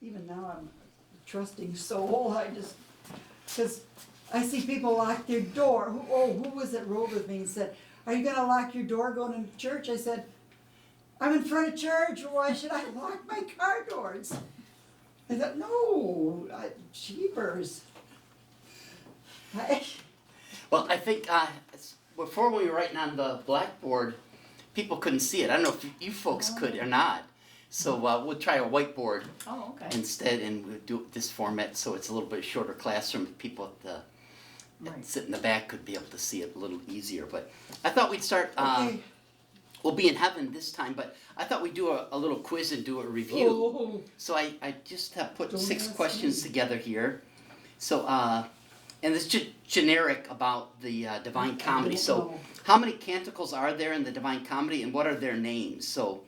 even now I'm a trusting soul, because I see people lock their door. Who was it rode with me and said, are you gonna lock your door going to church? I said, I'm in front of church, why should I lock my car doors? I thought, no, jeepers. Well, I think before we were writing on the blackboard, people couldn't see it. I don't know if you folks could or not. So we'll try a whiteboard instead, and we'll do it this format so it's a little bit shorter classroom. People at the that sit in the back could be able to see it a little easier. But I thought we'd start. We'll be in heaven this time, but I thought we'd do a little quiz and do a review. Oh. So I just have put Don't 6 ask questions me. together here. So and it's just generic about the Divine Comedy. So how many canticles are there in the Divine Comedy, and what are their names? So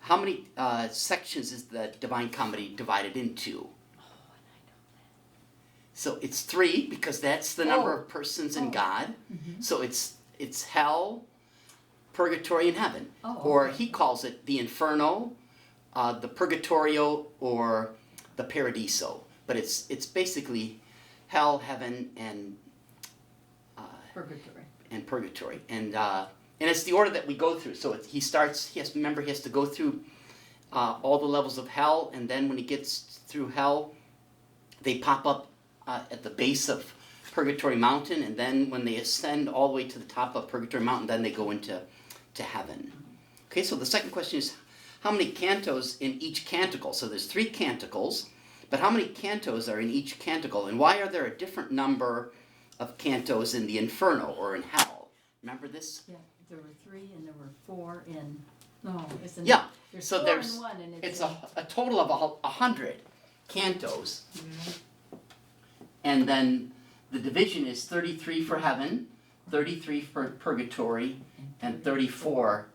how many sections is the Divine Comedy divided into? So it's 3, because that's the number of persons in God. So it's hell, Purgatory, and heaven. Or he calls it the Inferno, the Purgatorio, or the Paradiso. But it's basically hell, heaven, and Purgatory. And it's the order that we go through. So he has to go through all the levels of hell, and then when he gets through hell, they pop up at the base of Purgatory Mountain, and then when they ascend all the way to the top of Purgatory Mountain, then they go into heaven. Okay, so the second question is, how many cantos in each canticle? So there's 3 canticles, but how many cantos are in each canticle, and why are there a different number of cantos in the Inferno, or in hell? Remember this? Yeah, there were 3 and there were 4 in, no, it's in, Yeah, there's so 4 there's, in one and it's in, a total of 100 cantos. And then the division is 33 for heaven, 33 for purgatory, and 34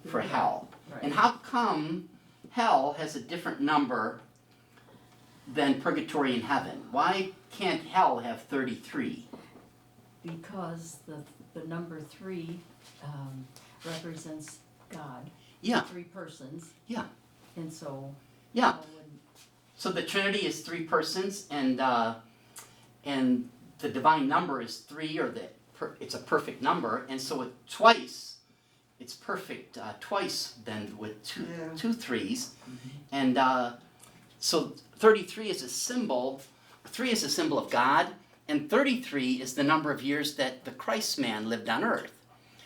for hell. Right. And how come hell has a different number than purgatory and heaven? Why can't hell have 33? because the number 3 represents God. Yeah. 3 persons. Yeah. And so. Yeah. hell would- So the Trinity is 3 persons, and the divine number is 3, or it's a perfect number, and so it's perfect twice then with two threes, and so 33 is a symbol. 3 is a symbol of God, and 33 is the number of years that the Christ man lived on earth.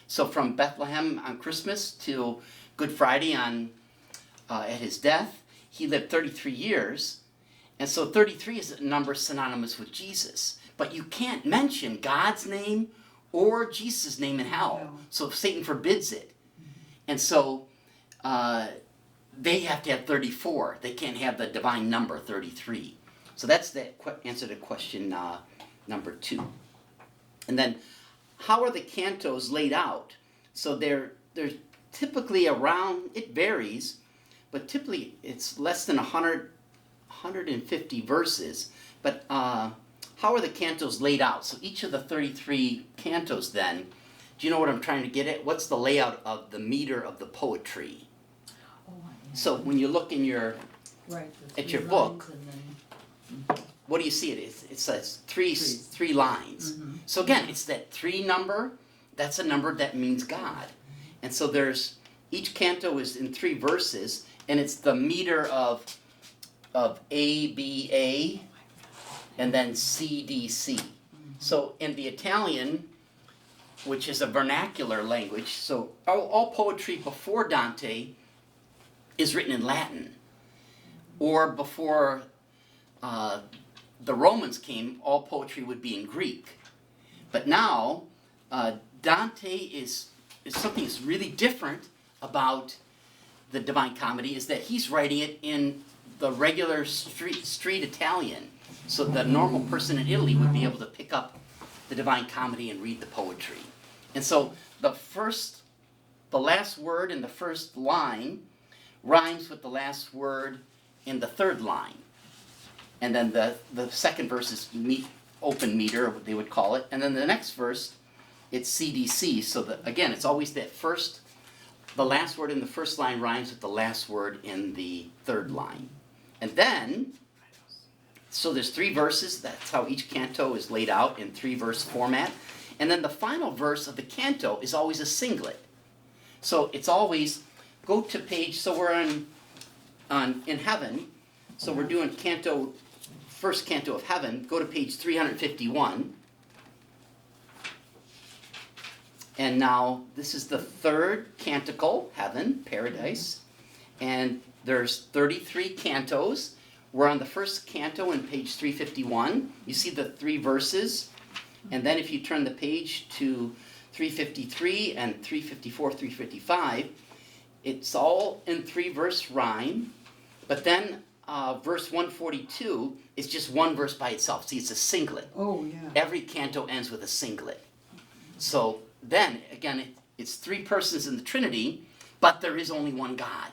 So from Bethlehem on Christmas to Good Friday at his death, he lived 33 years, and so 33 is a number synonymous with Jesus. But you can't mention God's name or Jesus' name in hell. No. So Satan forbids it. And so they have to have 34. They can't have the divine number 33. So that's the answer to question number 2. And then, how are the cantos laid out? So they're typically around, it varies, but typically it's less than 150 verses. But how are the cantos laid out? So each of the 33 cantos then, do you know what I'm trying to get at? What's the layout of the meter of the poetry? So when you look in your at your book, what do you see? It says three lines. So again, it's that 3 number. That's a number that means God. And so each canto is in 3 verses, and it's the meter of A, B, A, and then C, D, C. So in the Italian, which is a vernacular language, so all poetry before Dante is written in Latin. Or before the Romans came, all poetry would be in Greek. But now, Dante is something that's really different about the Divine Comedy, is that he's writing it in the regular street Italian. So the normal person in Italy would be able to pick up the Divine Comedy and read the poetry. And so the last word in the first line rhymes with the last word in the third line. And then the second verse is open meter, they would call it. And then the next verse, it's CDC. So again, it's always the last word in the first line rhymes with the last word in the third line. And then So there's 3 verses. That's how each canto is laid out in 3-verse format. And then the final verse of the canto is always a singlet. So it's always, go to page, so we're in heaven. So we're doing canto, first canto of heaven. Go to page 351. And now this is the 3rd canticle, heaven, paradise. And there's 33 cantos. We're on the first canto in page 351. You see the 3 verses. And then if you turn the page to 353 and 354, 355, it's all in 3-verse rhyme. But then verse 142 is just 1 verse by itself. See, it's a singlet. Oh, yeah. Every canto ends with a singlet. So then, again, it's 3 persons in the Trinity, but there is only one God.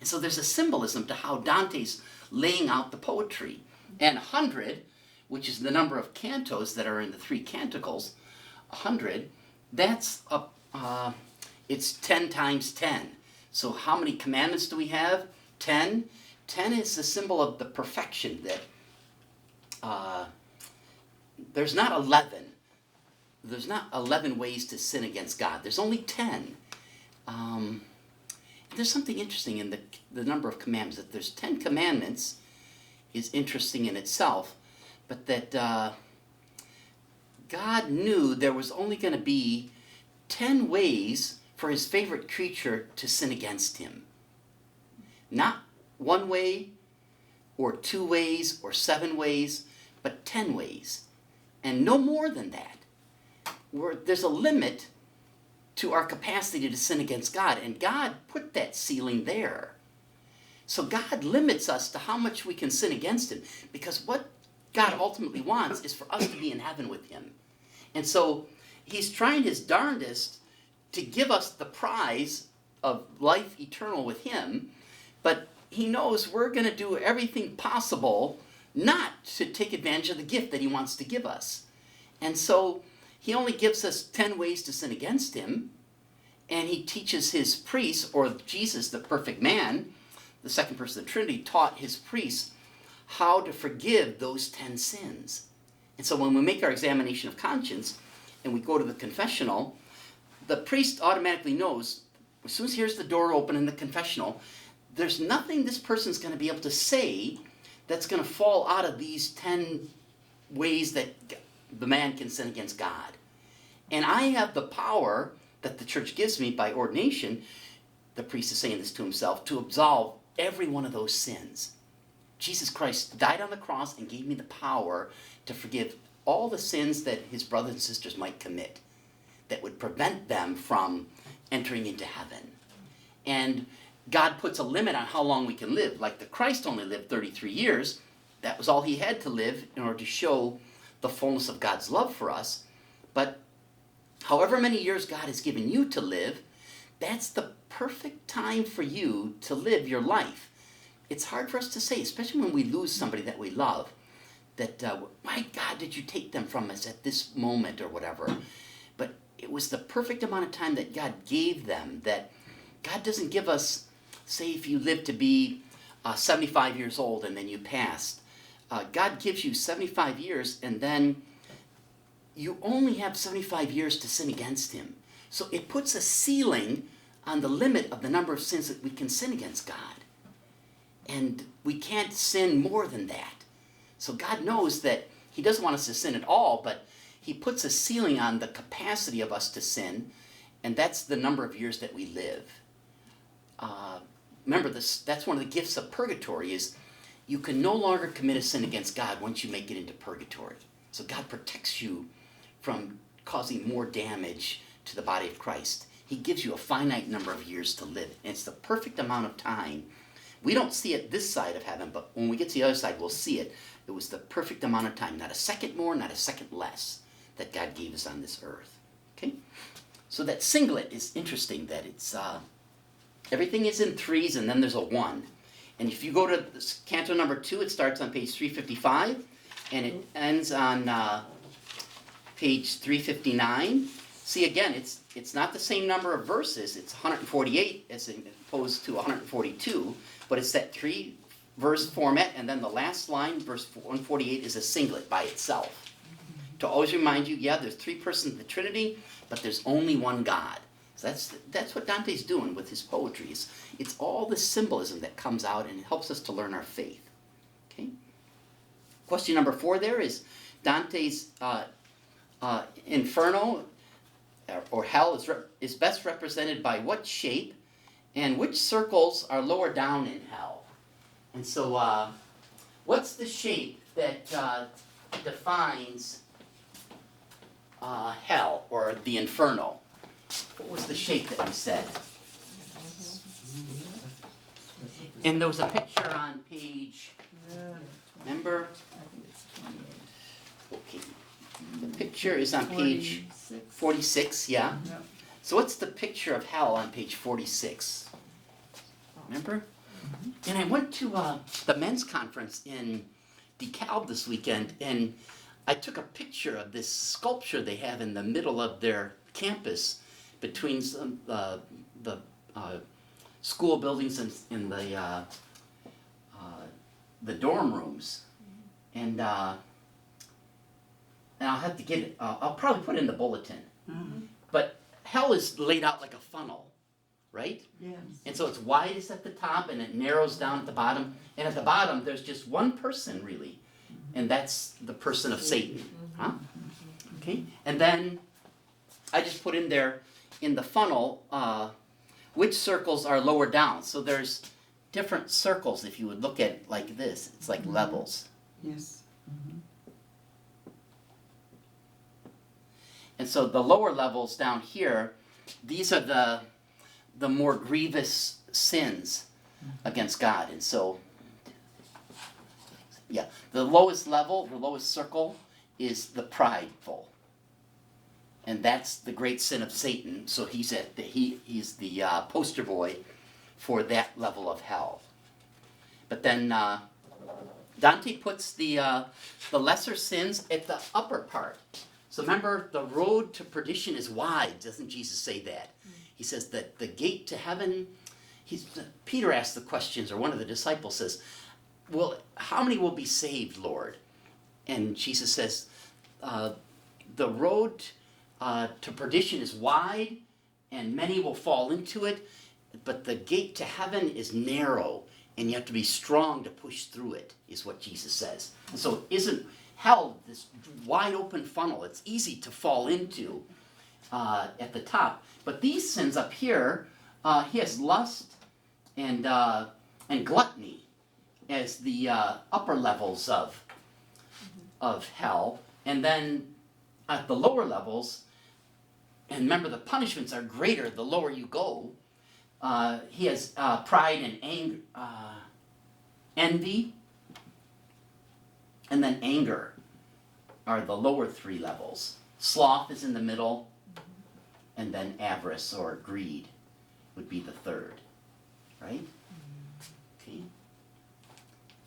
And so there's a symbolism to how Dante's laying out the poetry. And 100, which is the number of cantos that are in the 3 canticles, 100, that's it's 10 times 10. So how many commandments do we have? 10. 10 is the symbol of the perfection that there's not 11. There's not 11 ways to sin against God. There's only 10. There's something interesting in the number of commandments. That there's 10 commandments is interesting in itself, but that God knew there was only going to be 10 ways for his favorite creature to sin against him. Not 1 way, or 2 ways, or 7 ways, but 10 ways. And no more than that. There's a limit to our capacity to sin against God, and God put that ceiling there. So God limits us to how much we can sin against him, because what God ultimately wants is for us to be in heaven with him. And so he's trying his darndest to give us the prize of life eternal with him, but he knows we're going to do everything possible not to take advantage of the gift that he wants to give us. And so he only gives us 10 ways to sin against him, and he teaches his priests, or Jesus, the perfect man, the second person of the Trinity, taught his priests how to forgive those 10 sins. And so when we make our examination of conscience and we go to the confessional, the priest automatically knows, as soon as he hears the door open in the confessional, there's nothing this person's going to be able to say that's going to fall out of these 10 ways that the man can sin against God. And I have the power that the church gives me by ordination, the priest is saying this to himself, to absolve every one of those sins. Jesus Christ died on the cross and gave me the power to forgive all the sins that his brothers and sisters might commit that would prevent them from entering into heaven. And God puts a limit on how long we can live. Like the Christ only lived 33 years. That was all he had to live in order to show the fullness of God's love for us. But however many years God has given you to live, that's the perfect time for you to live your life. It's hard for us to say, especially when we lose somebody that we love, that, why God did you take them from us at this moment or whatever? But it was the perfect amount of time that God gave them, that God doesn't give us, say if you live to be 75 years old and then you passed. God gives you 75 years and then you only have 75 years to sin against him. So it puts a ceiling on the limit of the number of sins that we can sin against God. And we can't sin more than that. So God knows that he doesn't want us to sin at all, but he puts a ceiling on the capacity of us to sin, and that's the number of years that we live. Remember, that's one of the gifts of purgatory is you can no longer commit a sin against God once you make it into purgatory. So God protects you from causing more damage to the body of Christ. He gives you a finite number of years to live, and it's the perfect amount of time. We don't see it this side of heaven, but when we get to the other side, we'll see it. It was the perfect amount of time, not a second more, not a second less, that God gave us on this earth. Okay? So that singlet is interesting, that it's, everything is in 3s, and then there's a 1. And if you go to canto number 2, it starts on page 355, and it ends on page 359. See, again, it's not the same number of verses. It's 148 as opposed to 142, but it's that 3 verse format, and then the last line, verse 148, is a singlet by itself. To always remind you, yeah, there's three persons in the Trinity, but there's only one God. So that's what Dante's doing with his poetry. It's all the symbolism that comes out, and it helps us to learn our faith. Okay? Question number 4 there is Dante's Inferno, or hell, is best represented by what shape, and which circles are lower down in hell? And so, what's the shape that defines hell, or the Inferno? What was the shape that we said? And there was a picture on page, remember? Okay. The picture is on page 46, yeah? Yep. So what's the picture of hell on page 46? Remember? And I went to the men's conference in DeKalb this weekend, and I took a picture of this sculpture they have in the middle of their campus between some, the school buildings and the dorm rooms. And I'll have to get it, I'll probably put it in the bulletin. Mhm. But hell is laid out like a funnel, right? Yes. And so it's widest at the top and it narrows down at the bottom. And at the bottom, there's just one person really. And that's the person of Satan. Huh? Okay? And then I just put in there in the funnel which circles are lower down. So there's different circles if you would look at it like this. It's like levels. Yes. And so the lower levels down here, these are the more grievous sins against God. And so, yeah, the lowest level, the lowest circle is the prideful. And that's the great sin of Satan. So he's the poster boy for that level of hell. But then Dante puts the lesser sins at the upper part. So remember, the road to perdition is wide. Doesn't Jesus say that? He says that the gate to heaven, Peter asks the questions, or one of the disciples says, well, how many will be saved, Lord? And Jesus says, the road to perdition is wide, and many will fall into it, but the gate to heaven is narrow, and you have to be strong to push through it, is what Jesus says. And so it isn't hell, this wide open funnel. It's easy to fall into at the top. But these sins up here, he has lust and gluttony as the upper levels of hell. And then at the lower levels, and remember the punishments are greater the lower you go, he has pride and envy, and then anger are the lower three levels. Sloth is in the middle, and then avarice or greed would be the third, right? Okay.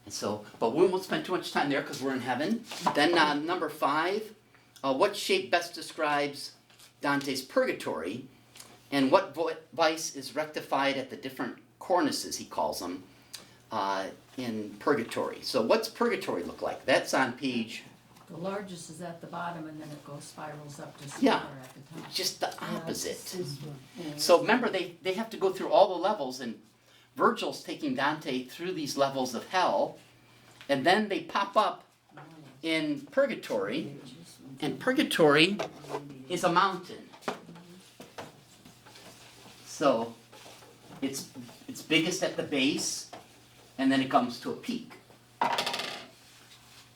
And so, but we won't spend too much time there because we're in heaven. Then number 5, what shape best describes Dante's Purgatory, and what vice is rectified at the different cornices, he calls them, in Purgatory. So what's Purgatory look like? That's on page... The largest is at the bottom and then it spirals up to Yeah. smaller at the top. Just the opposite. This one. Yeah. So remember, they have to go through all the levels, and Virgil's taking Dante through these levels of hell, and then they pop up in Purgatory, and Purgatory is a mountain. So it's biggest at the base, and then it comes to a peak.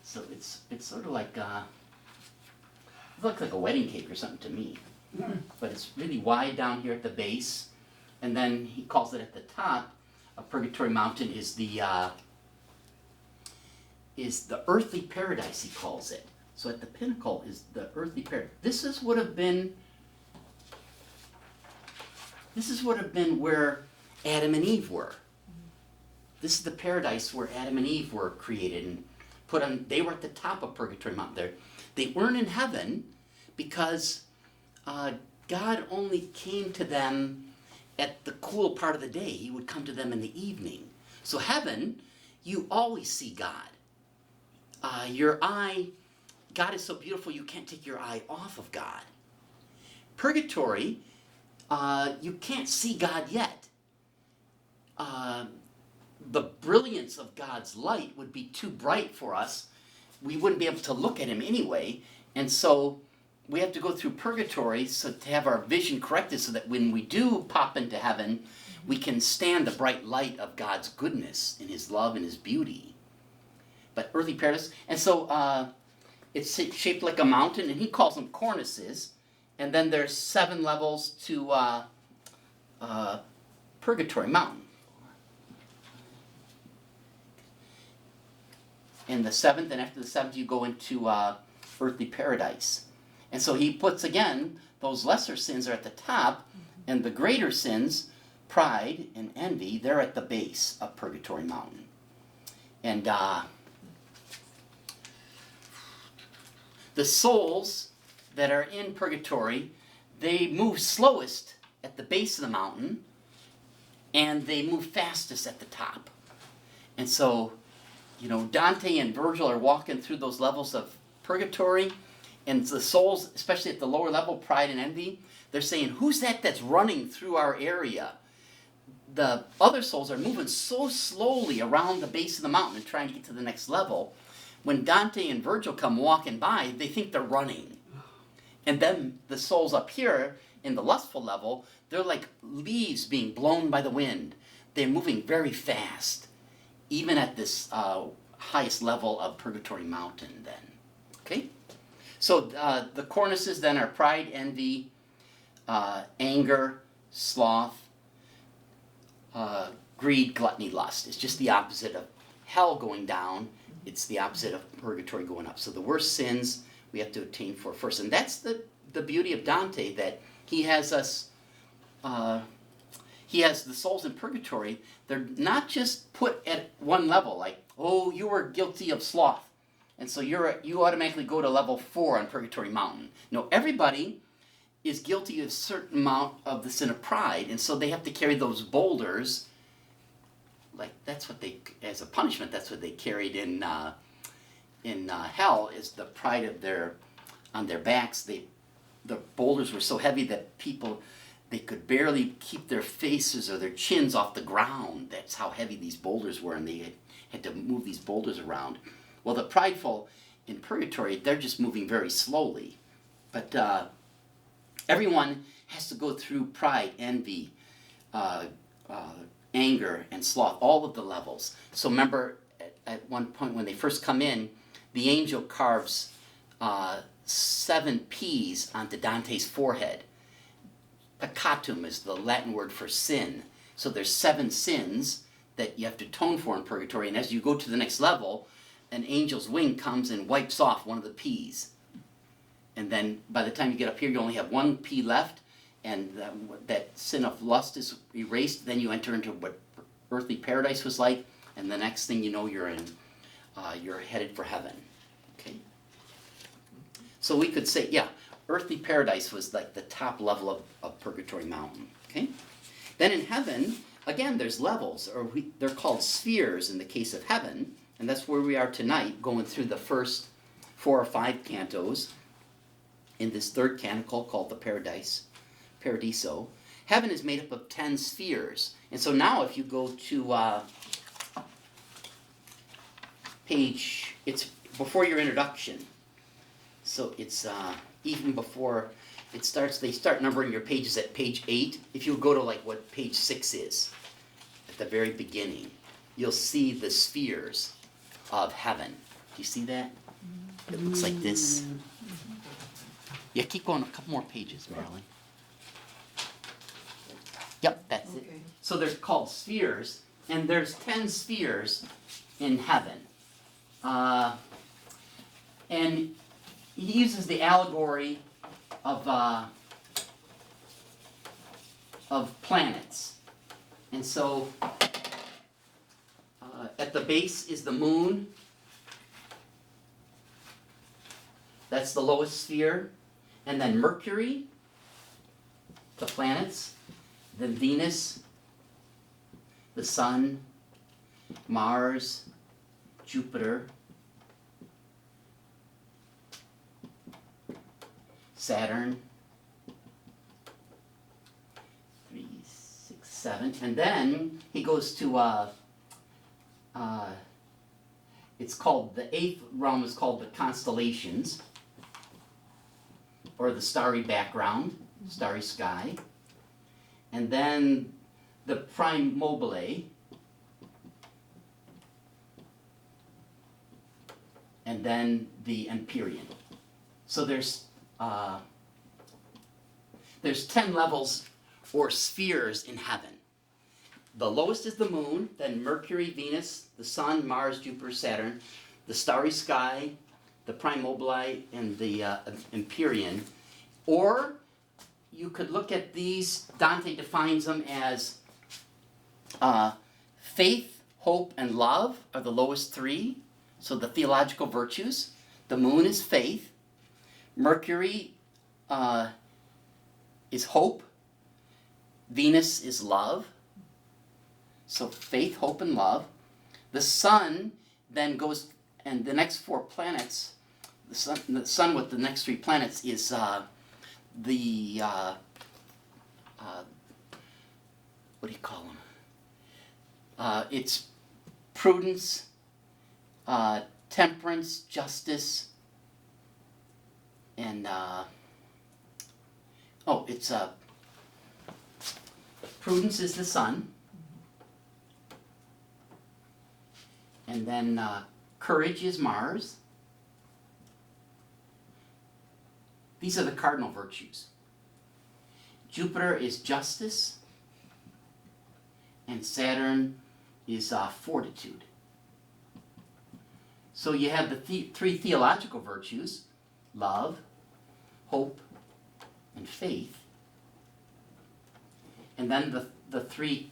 So it's sort of like it looks like a wedding cake or something to me. But it's really wide down here at the base, and then he calls it at the top. A Purgatory mountain is the earthly paradise, he calls it. So at the pinnacle is the earthly paradise. This would have been where Adam and Eve were. This is the paradise where Adam and Eve were created and put on. They were at the top of Purgatory Mountain there. They weren't in heaven because God only came to them at the cool part of the day. He would come to them in the evening. So heaven, you always see God. Your eye, God is so beautiful you can't take your eye off of God. Purgatory, you can't see God yet. The brilliance of God's light would be too bright for us. We wouldn't be able to look at him anyway. And so we have to go through purgatory so to have our vision corrected so that when we do pop into heaven, we can stand the bright light of God's goodness and his love and his beauty. But earthly paradise, and so it's shaped like a mountain, and he calls them cornices. And then there's 7 levels to Purgatory Mountain. And the 7th, and after the 7th, you go into earthly paradise. And so he puts again, those lesser sins are at the top, and the greater sins, pride and envy, they're at the base of Purgatory Mountain. And the souls that are in purgatory, they move slowest at the base of the mountain, and they move fastest at the top. And so, you know, Dante and Virgil are walking through those levels of purgatory, and the souls, especially at the lower level, pride and envy, they're saying, who's that that's running through our area? The other souls are moving so slowly around the base of the mountain and trying to get to the next level. When Dante and Virgil come walking by, they think they're running. And then the souls up here in the lustful level, they're like leaves being blown by the wind. They're moving very fast, even at this highest level of Purgatory Mountain then. Okay? So the cornices then are pride, envy, anger, sloth, greed, gluttony, lust. It's just the opposite of hell going down. It's the opposite of purgatory going up. So the worst sins we have to attain for first. And that's the beauty of Dante, that he has us, he has the souls in purgatory. They're not just put at one level, like, oh, you were guilty of sloth, and so you automatically go to level 4 on Purgatory Mountain. No, everybody is guilty of a certain amount of the sin of pride, and so they have to carry those boulders. Like that's what they, as a punishment, that's what they carried in hell, is the pride of on their backs. The boulders were so heavy that people, they could barely keep their faces or their chins off the ground. That's how heavy these boulders were, and they had to move these boulders around. Well, the prideful in purgatory, they're just moving very slowly. But everyone has to go through pride, envy, anger, and sloth, all of the levels. So remember, at one point when they first come in, the angel carves 7 P's onto Dante's forehead. Peccatum is the Latin word for sin. So there's 7 sins that you have to atone for in purgatory, and as you go to the next level, an angel's wing comes and wipes off one of the P's. And then by the time you get up here, you only have 1 P left, and that sin of lust is erased. Then you enter into what earthly paradise was like, and the next thing you know, you're headed for heaven. Okay. So we could say, yeah, earthly paradise was like the top level of Purgatory Mountain. Okay. Then in heaven, again, there's levels, or they're called spheres in the case of heaven, and that's where we are tonight, going through the first 4 or 5 cantos in this third canticle called the Paradiso. Heaven is made up of 10 spheres. And so now if you go to page, it's before your introduction. So it's even before it starts, they start numbering your pages at page 8. If you go to like what page 6 is, at the very beginning, you'll see the spheres of heaven. Do you see that? It looks like this. Yeah, keep going a couple more pages, Marilyn. Yep, that's it. So they're called spheres, and there's 10 spheres in heaven. And he uses the allegory of planets. And so at the base is the moon. That's the lowest sphere. And then Mercury, the planets, then Venus, the sun, Mars, Jupiter, Saturn, 3, 6, 7, and then he goes to it's called, the 8th realm is called the constellations, or the starry background, starry sky, and then the prime mobile, and then the Empyrean. So there's 10 levels or spheres in heaven. The lowest is the moon, then Mercury, Venus, the sun, Mars, Jupiter, Saturn, the starry sky, the prime mobile, and the Empyrean. Or you could look at these, Dante defines them as faith, hope, and love are the lowest three. So the theological virtues. The moon is faith. Mercury is hope. Venus is love. So faith, hope, and love. The sun then goes, and the next 4 planets, the sun with the next 3 planets is what do you call them? It's prudence, temperance, justice, and prudence is the sun, and then courage is Mars. These are the cardinal virtues. Jupiter is justice, and Saturn is fortitude. So you have the 3 theological virtues, love, hope, and faith. And then the 3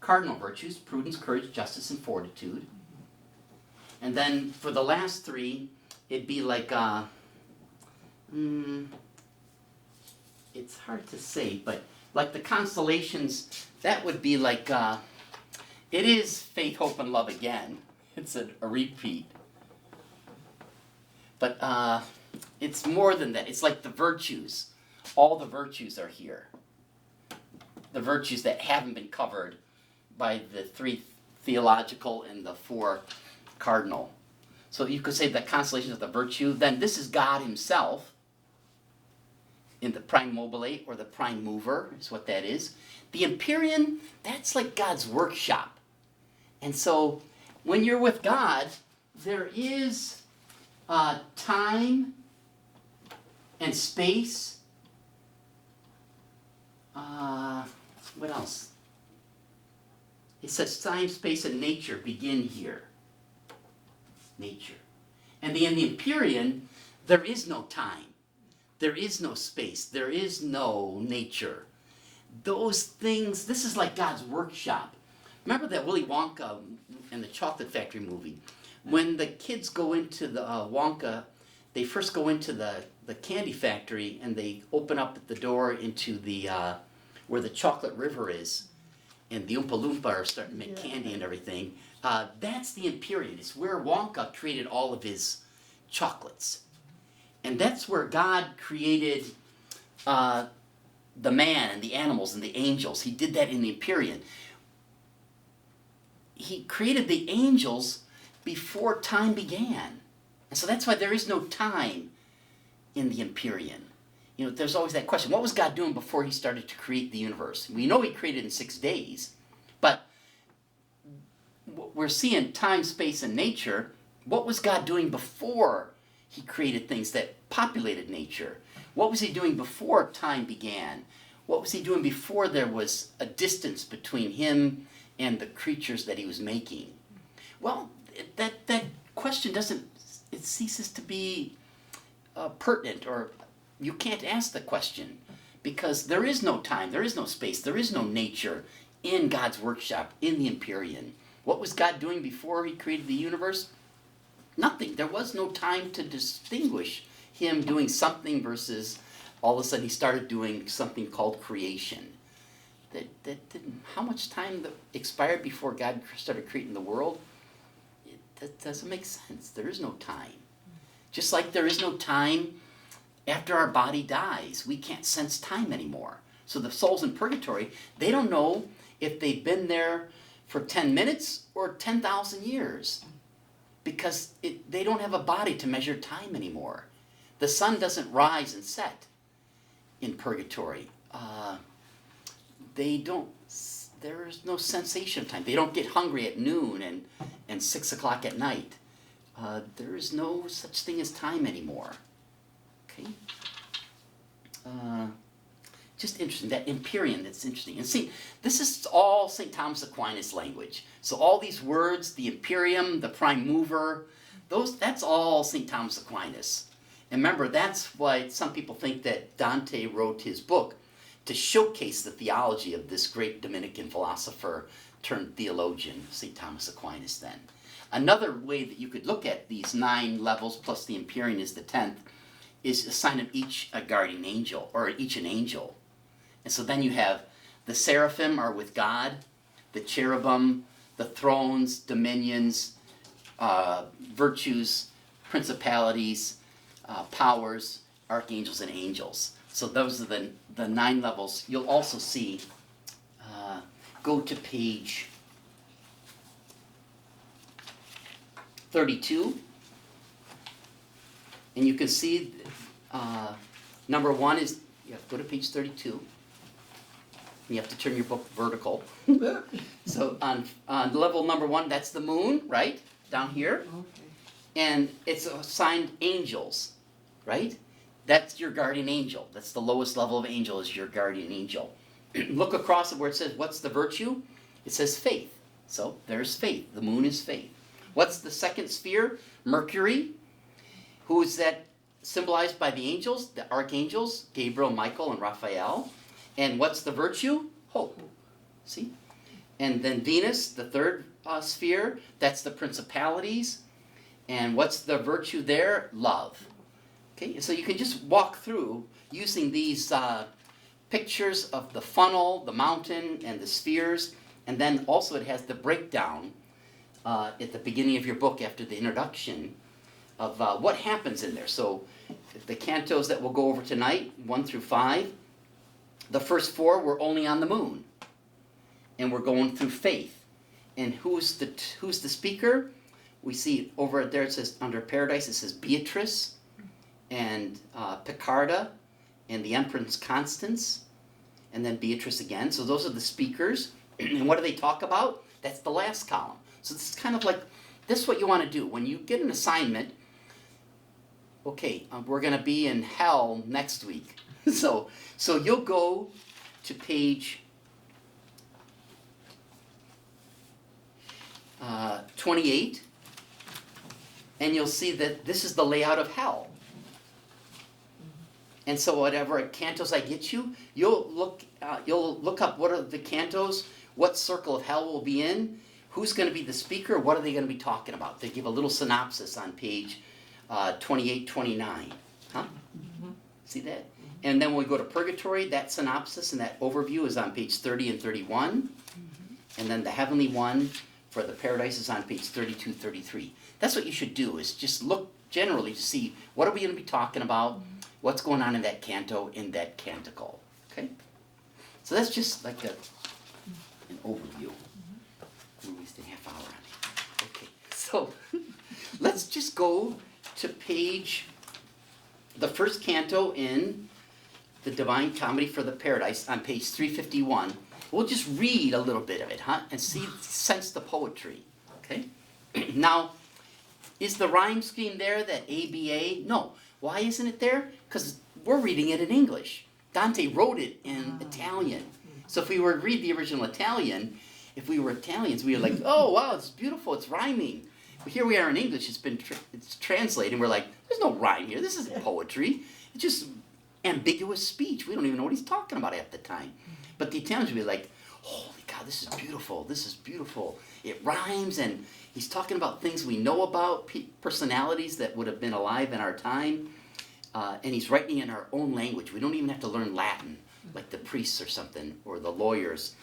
cardinal virtues, prudence, courage, justice, and fortitude. And then for the last 3, it'd be like, it's hard to say, but like the constellations, that would be like, it is faith, hope, and love again. It's a repeat. But it's more than that. It's like the virtues. All the virtues are here. The virtues that haven't been covered by the 3 theological and the 4 cardinal. So you could say that constellations of the virtue, then this is God himself in the prime mobile or the prime mover is what that is. The Empyrean, that's like God's workshop. And so when you're with God, there is time and space. What else? It says time, space, and nature begin here. Nature. And in the Empyrean, there is no time. There is no space. There is no nature. Those things, this is like God's workshop. Remember that Willy Wonka and the Chocolate Factory movie? When the kids go into the Wonka, they first go into the candy factory and they open up the door into the where the chocolate river is, and the Oompa Loompa are starting to make candy and everything. That's the Empyrean. It's where Wonka created all of his chocolates. And that's where God created the man and the animals and the angels. He did that in the Empyrean. He created the angels before time began. And so that's why there is no time in the Empyrean. You know, there's always that question, what was God doing before he started to create the universe? We know he created in 6 days, but we're seeing time, space, and nature. What was God doing before he created things that populated nature? What was he doing before time began? What was he doing before there was a distance between him and the creatures that he was making? Well, that question it ceases to be pertinent, or you can't ask the question, because there is no time, there is no space, there is no nature in God's workshop, in the Empyrean. What was God doing before he created the universe? Nothing. There was no time to distinguish him doing something versus all of a sudden he started doing something called creation. That didn't, how much time expired before God started creating the world? that doesn't make sense. There is no time. Just like there is no time after our body dies. We can't sense time anymore. So the souls in purgatory, they don't know if they've been there for 10 minutes or 10,000 years, because they don't have a body to measure time anymore. The sun doesn't rise and set in purgatory. There's no sensation of time. They don't get hungry at noon and 6 o'clock at night. There is no such thing as time anymore. Okay? Just interesting, that Empyrean, that's interesting. And see, this is all St. Thomas Aquinas language. So all these words, the Imperium, the prime mover, that's all St. Thomas Aquinas. And remember, that's why some people think that Dante wrote his book to showcase the theology of this great Dominican philosopher turned theologian, St. Thomas Aquinas then. Another way that you could look at these 9 levels plus the Empyrean is the 10th, is assign of each a guardian angel, or each an angel. And so then you have the seraphim are with God, the cherubim, the thrones, dominions, virtues, principalities, powers, archangels, and angels. So those are the 9 levels. You'll also see, go to page 32, and you can see number 1 is, you have to go to page 32. You have to turn your book vertical. So on level number 1, that's the moon, right? Down here. Okay. And it's assigned angels, right? That's your guardian angel. That's the lowest level of angel, is your guardian angel. Look across it where it says, what's the virtue? It says faith. So there's faith. The moon is faith. What's the second sphere? Mercury. Who is that symbolized by the angels? The archangels, Gabriel, Michael, and Raphael. And what's the virtue? Hope. See? And then Venus, the third sphere, that's the principalities. And what's the virtue there? Love. Okay, so you can just walk through using these pictures of the funnel, the mountain, and the spheres. And then also it has the breakdown at the beginning of your book after the introduction of what happens in there. So the cantos that we'll go over tonight, 1 through 5, the first 4 were only on the moon. And we're going through faith. And who's the speaker? We see over there it says, under Paradise, it says Beatrice and Picarda and the Empress Constance, and then Beatrice again. So those are the speakers. And what do they talk about? That's the last column. So this is kind of like, this is what you want to do. When you get an assignment, okay, we're going to be in hell next week. So you'll go to page 28, and you'll see that this is the layout of hell. And so whatever cantos I get you, you'll look up what are the cantos, what circle of hell will be in, who's going to be the speaker, what are they going to be talking about. They give a little synopsis on page 28, 29. Huh? See that? And then when we go to Purgatory, that synopsis and that overview is on page 30 and 31. And then the heavenly one for the paradise is on page 32, 33. That's what you should do, is just look generally to see what are we going to be talking about, what's going on in that canto, in that canticle. Okay? So that's just like an overview. We wasted a half hour on it. Okay, so let's just go to the first canto in the Divine Comedy for the Paradise on page 351. We'll just read a little bit of it, huh? And sense the poetry, okay? Now, is the rhyme scheme there, that ABA? No. Why isn't it there? Because we're reading it in English. Dante wrote it in Italian. So if we were to read the original Italian, if we were Italians, we were like, oh, wow, it's beautiful, it's rhyming. But here we are in English, it's translated, and we're like, there's no rhyme here, this isn't poetry. It's just ambiguous speech. We don't even know what he's talking about at the time. But the Italians would be like, holy cow, this is beautiful, this is beautiful. It rhymes, and he's talking about things we know about, personalities that would have been alive in our time, and he's writing in our own language. We don't even have to learn Latin, like the priests or something, or the lawyers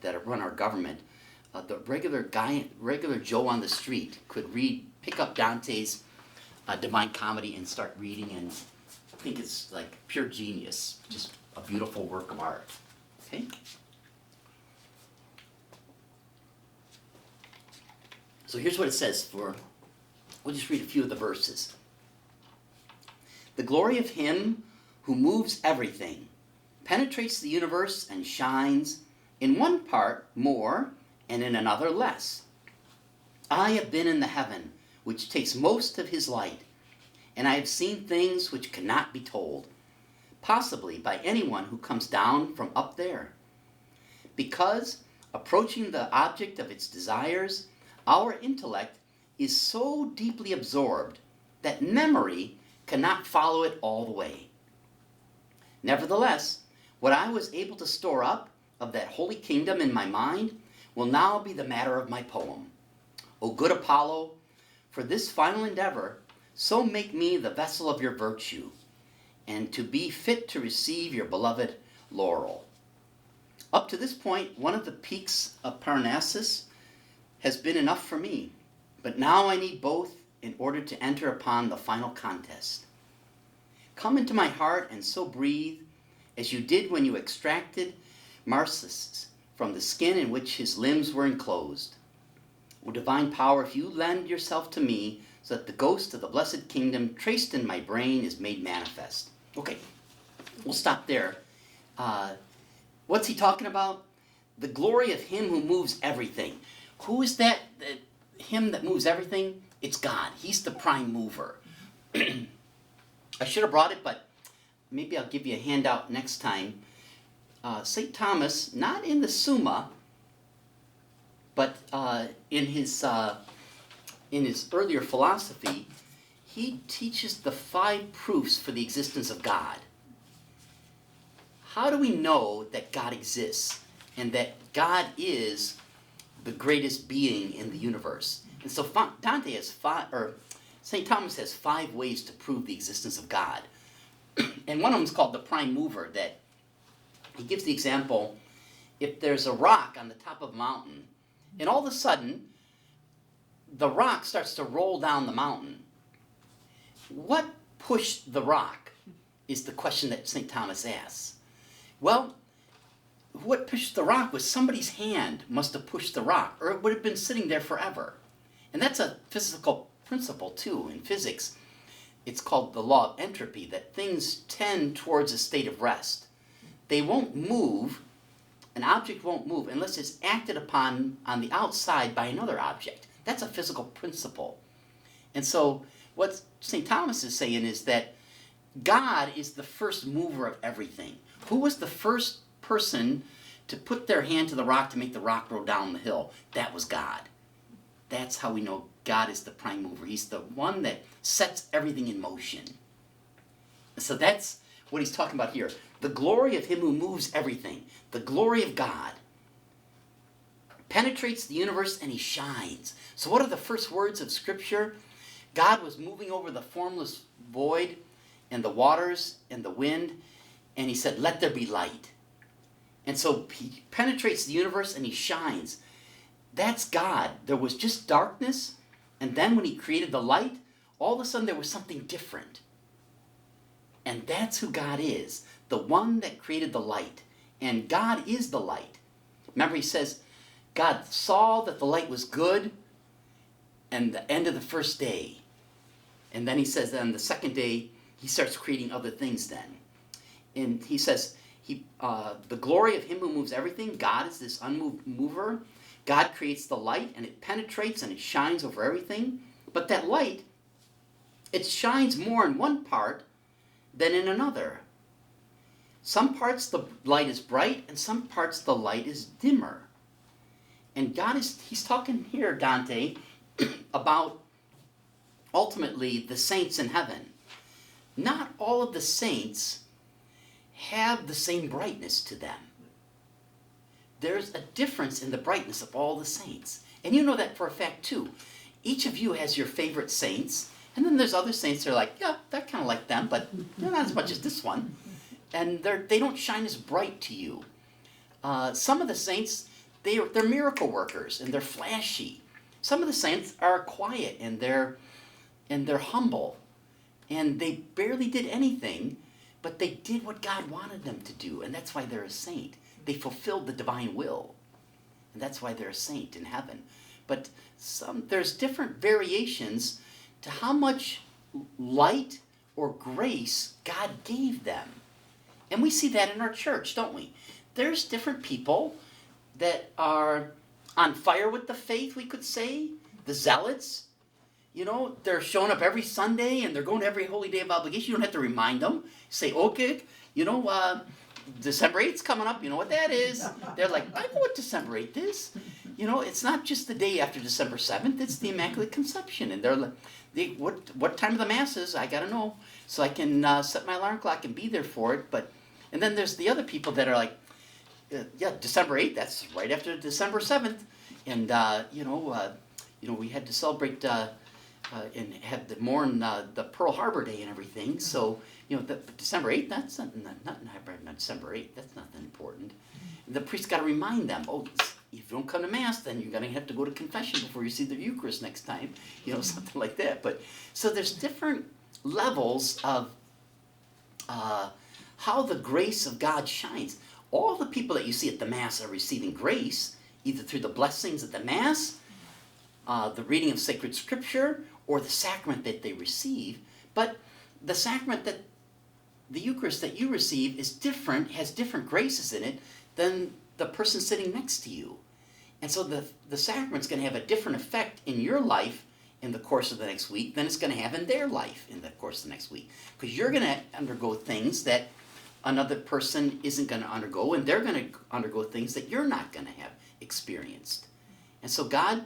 that run our government. the regular Joe on the street could pick up Dante's Divine Comedy and start reading and think it's like pure genius, just a beautiful work of art. Okay? So here's what it says we'll just read a few of the verses. The glory of him who moves everything, penetrates the universe and shines in one part more and in another less. I have been in the heaven which takes most of his light, and I have seen things which cannot be told, possibly by anyone who comes down from up there. Because, approaching the object of its desires, our intellect is so deeply absorbed that memory cannot follow it all the way. Nevertheless, what I was able to store up of that holy kingdom in my mind will now be the matter of my poem. O good Apollo, for this final endeavor, so make me the vessel of your virtue, and to be fit to receive your beloved laurel. Up to this point, one of the peaks of Parnassus has been enough for me, but now I need both in order to enter upon the final contest. Come into my heart and so breathe, as you did when you extracted Marsyas from the skin in which his limbs were enclosed. O divine power, if you lend yourself to me, so that the ghost of the blessed kingdom traced in my brain is made manifest. Okay, we'll stop there. What's he talking about? The glory of him who moves everything. Who is that? Him that moves everything? It's God. He's the prime mover. I should have brought it, but maybe I'll give you a handout next time. St. Thomas, not in the Summa, but in his earlier philosophy, he teaches the 5 proofs for the existence of God. How do we know that God exists and that God is the greatest being in the universe? And so Dante has St. Thomas has 5 ways to prove the existence of God. And one of them is called the prime mover, that he gives the example, if there's a rock on the top of a mountain, and all of a sudden, the rock starts to roll down the mountain. What pushed the rock is the question that St. Thomas asks. Well, what pushed the rock was somebody's hand must have pushed the rock, or it would have been sitting there forever. And that's a physical principle too in physics. It's called the law of entropy, that things tend towards a state of rest. They won't move, an object won't move unless it's acted upon on the outside by another object. That's a physical principle. And so what St. Thomas is saying is that God is the first mover of everything. Who was the first person to put their hand to the rock to make the rock roll down the hill? That was God. That's how we know God is the prime mover. He's the one that sets everything in motion. So that's what he's talking about here. The glory of him who moves everything. The glory of God penetrates the universe and he shines. So what are the first words of Scripture? God was moving over the formless void and the waters and the wind, and he said, let there be light. And so he penetrates the universe and he shines. That's God. There was just darkness, and then when he created the light, all of a sudden there was something different. And that's who God is, the one that created the light. And God is the light. Remember, he says, God saw that the light was good, and the end of the first day. And then he says that on the second day, he starts creating other things then. And he says, the glory of him who moves everything, God is this unmoved mover. God creates the light, and it penetrates and it shines over everything. But that light, it shines more in one part than in another. Some parts the light is bright, and some parts the light is dimmer. And he's talking here, Dante, about ultimately the saints in heaven. Not all of the saints have the same brightness to them. There's a difference in the brightness of all the saints. And you know that for a fact too. Each of you has your favorite saints, and then there's other saints that are like, yeah, they're kind of like them, but they're not as much as this one. And they don't shine as bright to you. Some of the saints, they're miracle workers and they're flashy. Some of the saints are quiet and they're humble, and they barely did anything, but they did what God wanted them to do, and that's why they're a saint. They fulfilled the divine will, and that's why they're a saint in heaven. But there's different variations to how much light or grace God gave them. And we see that in our church, don't we? There's different people that are on fire with the faith, we could say. The zealots, you know, they're showing up every Sunday and they're going to every holy day of obligation. You don't have to remind them. Say, okay, you know, December 8th's coming up. You know what that is? They're like, I know what December 8th is. You know, it's not just the day after December 7th. It's the Immaculate Conception. And they're like, what time of the Mass is? I got to know so I can set my alarm clock and be there for it. And then there's the other people that are like, yeah, December 8th, that's right after December 7th. And, we had to celebrate and had to mourn the Pearl Harbor Day and everything. So, you know, December 8th, that's not December 8th, that's nothing important. And the priest got to remind them, if you don't come to Mass, then you're going to have to go to confession before you see the Eucharist next time, you know, something like that. But so there's different levels of how the grace of God shines. All the people that you see at the Mass are receiving grace, either through the blessings at the Mass, the reading of sacred scripture, or the sacrament that they receive. But the sacrament that the Eucharist that you receive is different, has different graces in it than the person sitting next to you. And so the sacrament's going to have a different effect in your life in the course of the next week than it's going to have in their life in the course of the next week. Because you're going to undergo things that another person isn't going to undergo, and they're going to undergo things that you're not going to have experienced. And so God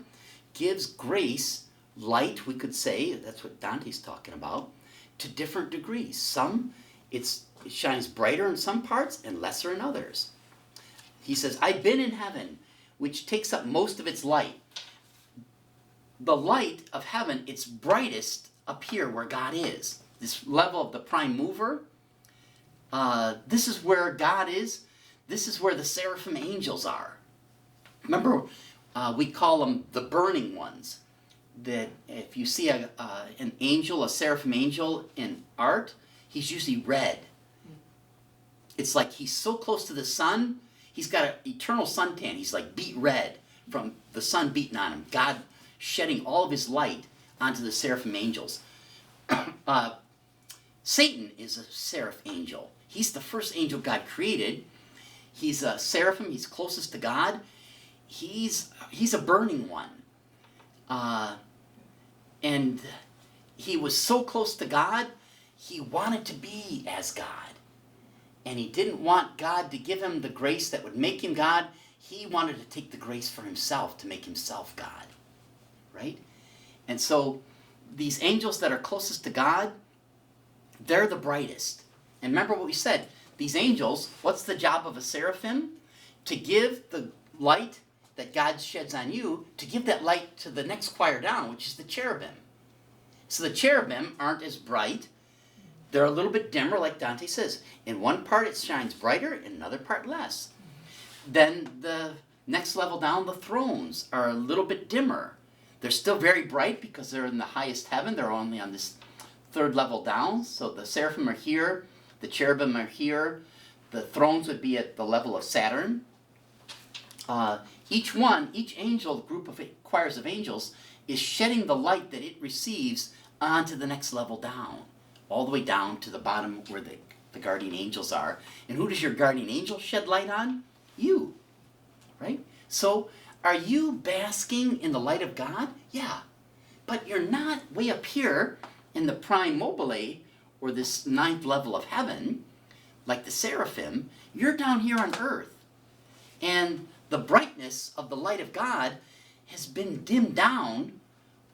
gives grace, light, we could say, that's what Dante's talking about, to different degrees. Some, it shines brighter in some parts and lesser in others. He says, I've been in heaven, which takes up most of its light. The light of heaven, it's brightest up here where God is. This level of the prime mover, this is where God is. This is where the seraphim angels are. Remember, we call them the burning ones. That if you see an angel, a seraphim angel in art, he's usually red. It's like he's so close to the sun, he's got an eternal suntan. He's like beet red from the sun beating on him. God shedding all of his light onto the seraphim angels. Satan is a seraph angel. He's the first angel God created. He's a seraphim. He's closest to God. He's a burning one. And he was so close to God, he wanted to be as God. And he didn't want God to give him the grace that would make him God. He wanted to take the grace for himself to make himself God. Right? And so these angels that are closest to God, they're the brightest. And remember what we said. These angels, what's the job of a seraphim? To give the light that God sheds on you, to give that light to the next choir down, which is the cherubim. So the cherubim aren't as bright. They're a little bit dimmer, like Dante says. In one part it shines brighter, in another part less. Then the next level down, the thrones are a little bit dimmer. They're still very bright because they're in the highest heaven. They're only on this third level down. So the seraphim are here, the cherubim are here. The thrones would be at the level of Saturn. Each angel, group of choirs of angels, is shedding the light that it receives onto the next level down, all the way down to the bottom where the guardian angels are. And who does your guardian angel shed light on? You, right? So, are you basking in the light of God? Yeah, but you're not way up here in the prime mobile, or this ninth level of heaven, like the seraphim. You're down here on earth. And the brightness of the light of God has been dimmed down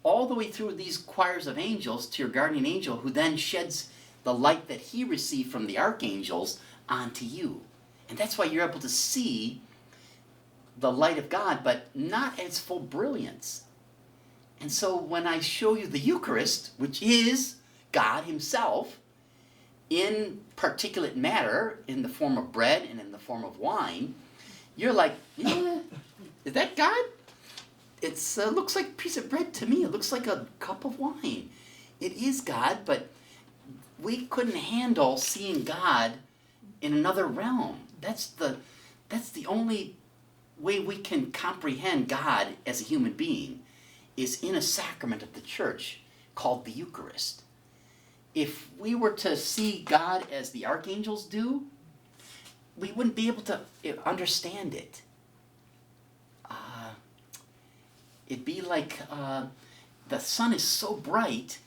all the way through these choirs of angels to your guardian angel, who then sheds the light that he received from the archangels onto you. And that's why you're able to see the light of God, but not at its full brilliance. And so when I show you the Eucharist, which is God himself, in particulate matter, in the form of bread and in the form of wine, you're like, yeah, is that God? It looks like a piece of bread to me. It looks like a cup of wine. It is God, but we couldn't handle seeing God in another realm. That's the only way we can comprehend God as a human being, is in a sacrament of the church called the Eucharist. If we were to see God as the archangels do, we wouldn't be able to understand it. It'd be like the sun is so bright,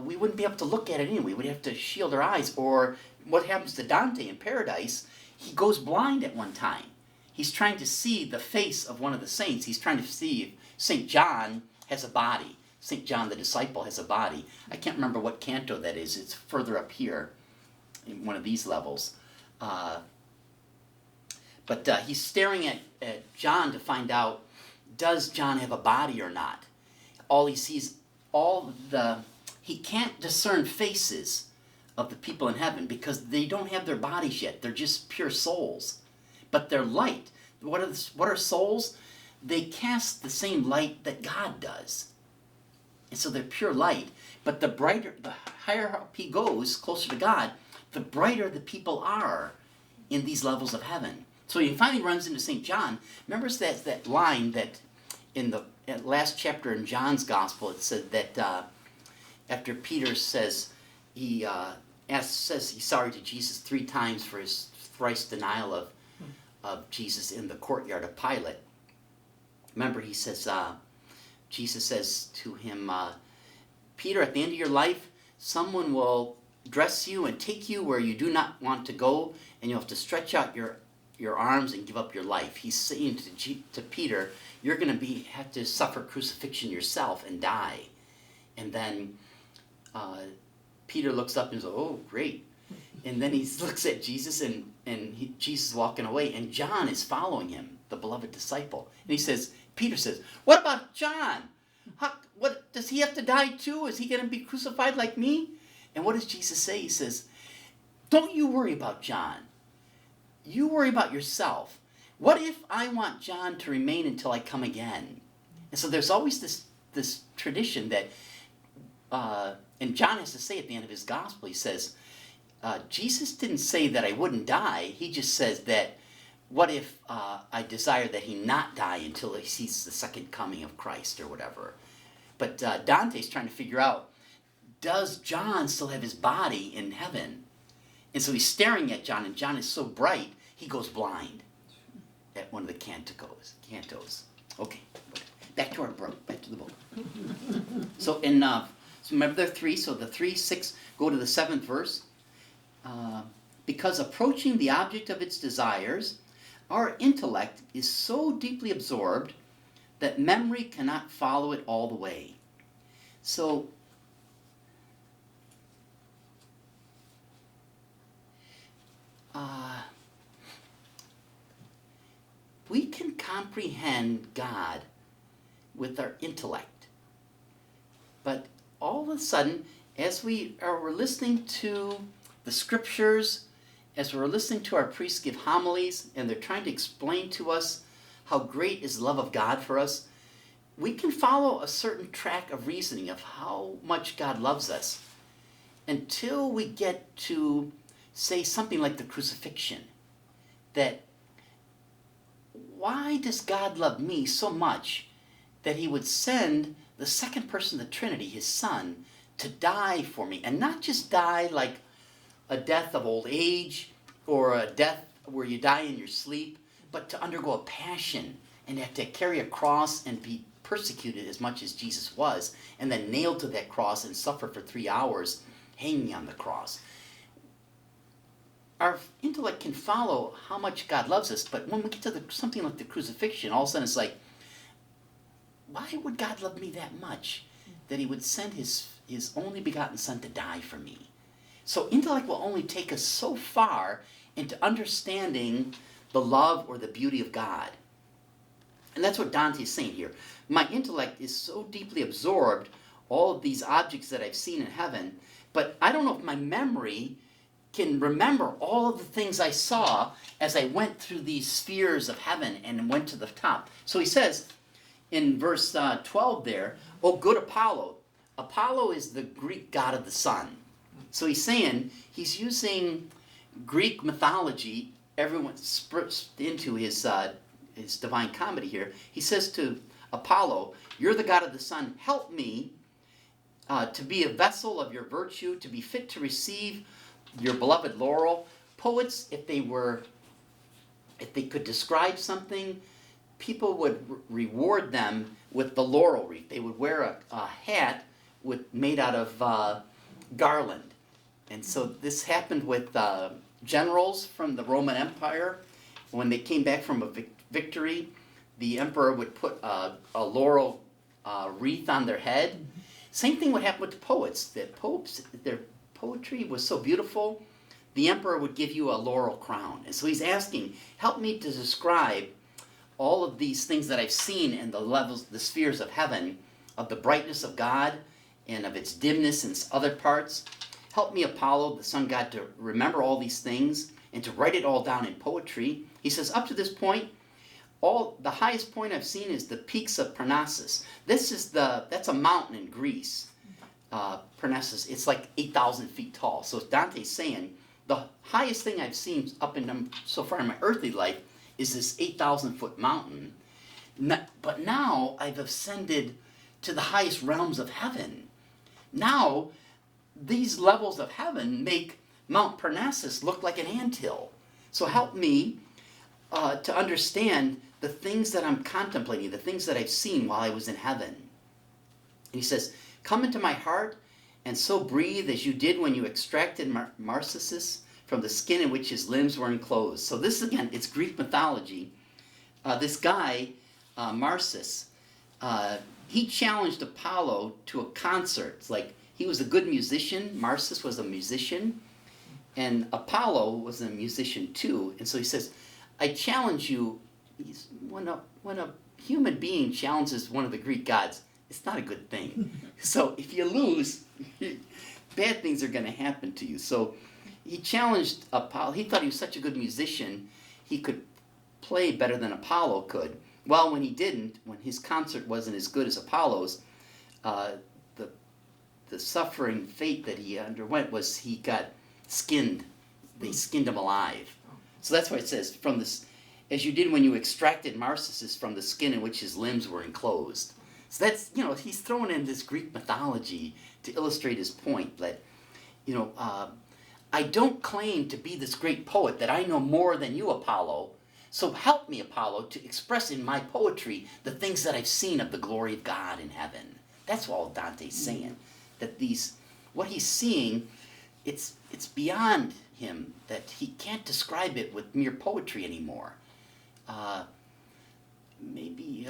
we wouldn't be able to look at it anyway. We'd have to shield our eyes. Or what happens to Dante in Paradise, he goes blind at one time. He's trying to see the face of one of the saints. He's trying to see if St. John has a body. St. John the disciple has a body. I can't remember what canto that is. It's further up here in one of these levels. But he's staring at John to find out, does John have a body or not? All he sees, he can't discern faces of the people in heaven because they don't have their bodies yet. They're just pure souls. But they're light. What are souls? They cast the same light that God does. And so they're pure light. But the higher up he goes, closer to God, the brighter the people are in these levels of heaven. So he finally runs into St. John. Remember that line that in the last chapter in John's Gospel, it said that after Peter says he's sorry to Jesus 3 times for his thrice denial of Jesus in the courtyard of Pilate. Remember, he says, Jesus says to him, Peter, at the end of your life, someone will dress you and take you where you do not want to go, and you'll have to stretch out your arms and give up your life. He's saying to Peter, you're going to have to suffer crucifixion yourself and die. And then Peter looks up and says, oh, great. And then he looks at Jesus, and Jesus is walking away, and John is following him, the beloved disciple. And Peter says, what about John? What does he have to die too? Is he going to be crucified like me? And what does Jesus say? He says, don't you worry about John. You worry about yourself. What if I want John to remain until I come again? And so there's always this tradition that, and John has to say at the end of his gospel, he says, Jesus didn't say that I wouldn't die. He just says that, what if I desire that he not die until he sees the second coming of Christ or whatever? But Dante's trying to figure out, does John still have his body in heaven? And so he's staring at John, and John is so bright, he goes blind at one of the canticles. Okay, back to the book. So remember there are 3, so the 3, 6, go to the 7th verse. Because approaching the object of its desires, our intellect is so deeply absorbed that memory cannot follow it all the way. So, we can comprehend God with our intellect. But all of a sudden, as we're listening to the scriptures, as we're listening to our priests give homilies, and they're trying to explain to us how great is the love of God for us, we can follow a certain track of reasoning of how much God loves us until we get to say something like the crucifixion. That why does God love me so much that he would send the second person of the Trinity, his Son, to die for me? And not just die like a death of old age or a death where you die in your sleep, but to undergo a passion and have to carry a cross and be persecuted as much as Jesus was, and then nailed to that cross and suffer for 3 hours hanging on the cross. Our intellect can follow how much God loves us, but when we get to something like the crucifixion, all of a sudden it's like, why would God love me that much that he would send his only begotten Son to die for me? So intellect will only take us so far into understanding the love or the beauty of God. And that's what Dante is saying here. My intellect is so deeply absorbed, all of these objects that I've seen in heaven, but I don't know if my memory can remember all of the things I saw as I went through these spheres of heaven and went to the top. So he says in verse 12 there, "O good Apollo." Apollo is the Greek god of the sun. So he's saying, he's using Greek mythology, everyone spritzed into his divine comedy here. He says to Apollo, "You're the god of the sun, help me to be a vessel of your virtue, to be fit to receive your beloved laurel." Poets, if they could describe something, people would reward them with the laurel wreath. They would wear a hat made out of garland. And so this happened with generals from the Roman Empire. When they came back from a victory, the emperor would put a laurel wreath on their head. Same thing would happen with the poets. Their poetry was so beautiful, the emperor would give you a laurel crown. And so he's asking, help me to describe all of these things that I've seen in the levels, the spheres of heaven, of the brightness of God and of its dimness in other parts. Help me, Apollo, the sun god, to remember all these things and to write it all down in poetry. He says, up to this point, the highest point I've seen is the peaks of Parnassus. That's a mountain in Greece. Parnassus, it's like 8,000 feet tall. So Dante's saying, the highest thing I've seen so far in my earthly life is this 8,000 foot mountain. But now I've ascended to the highest realms of heaven. Now, these levels of heaven make Mount Parnassus look like an anthill. So help me to understand the things that I'm contemplating, the things that I've seen while I was in heaven. And he says, come into my heart and so breathe as you did when you extracted Narcissus from the skin in which his limbs were enclosed. So this, again, it's Greek mythology. This guy, Marsus, he challenged Apollo to a concert. It's like he was a good musician. Marsus was a musician. And Apollo was a musician too. And so he says, I challenge you. When a human being challenges one of the Greek gods, it's not a good thing. So if you lose, bad things are going to happen to you. So he challenged Apollo. He thought he was such a good musician, he could play better than Apollo could. Well, when he didn't, when his concert wasn't as good as Apollo's, the suffering fate that he underwent was he got skinned. They skinned him alive. So that's why it says, from this, as you did when you extracted Narcissus from the skin in which his limbs were enclosed. So that's, he's throwing in this Greek mythology to illustrate his point that, I don't claim to be this great poet, that I know more than you, Apollo. So help me, Apollo, to express in my poetry the things that I've seen of the glory of God in heaven. That's all Dante's saying. That what he's seeing, it's beyond him, that he can't describe it with mere poetry anymore. Maybe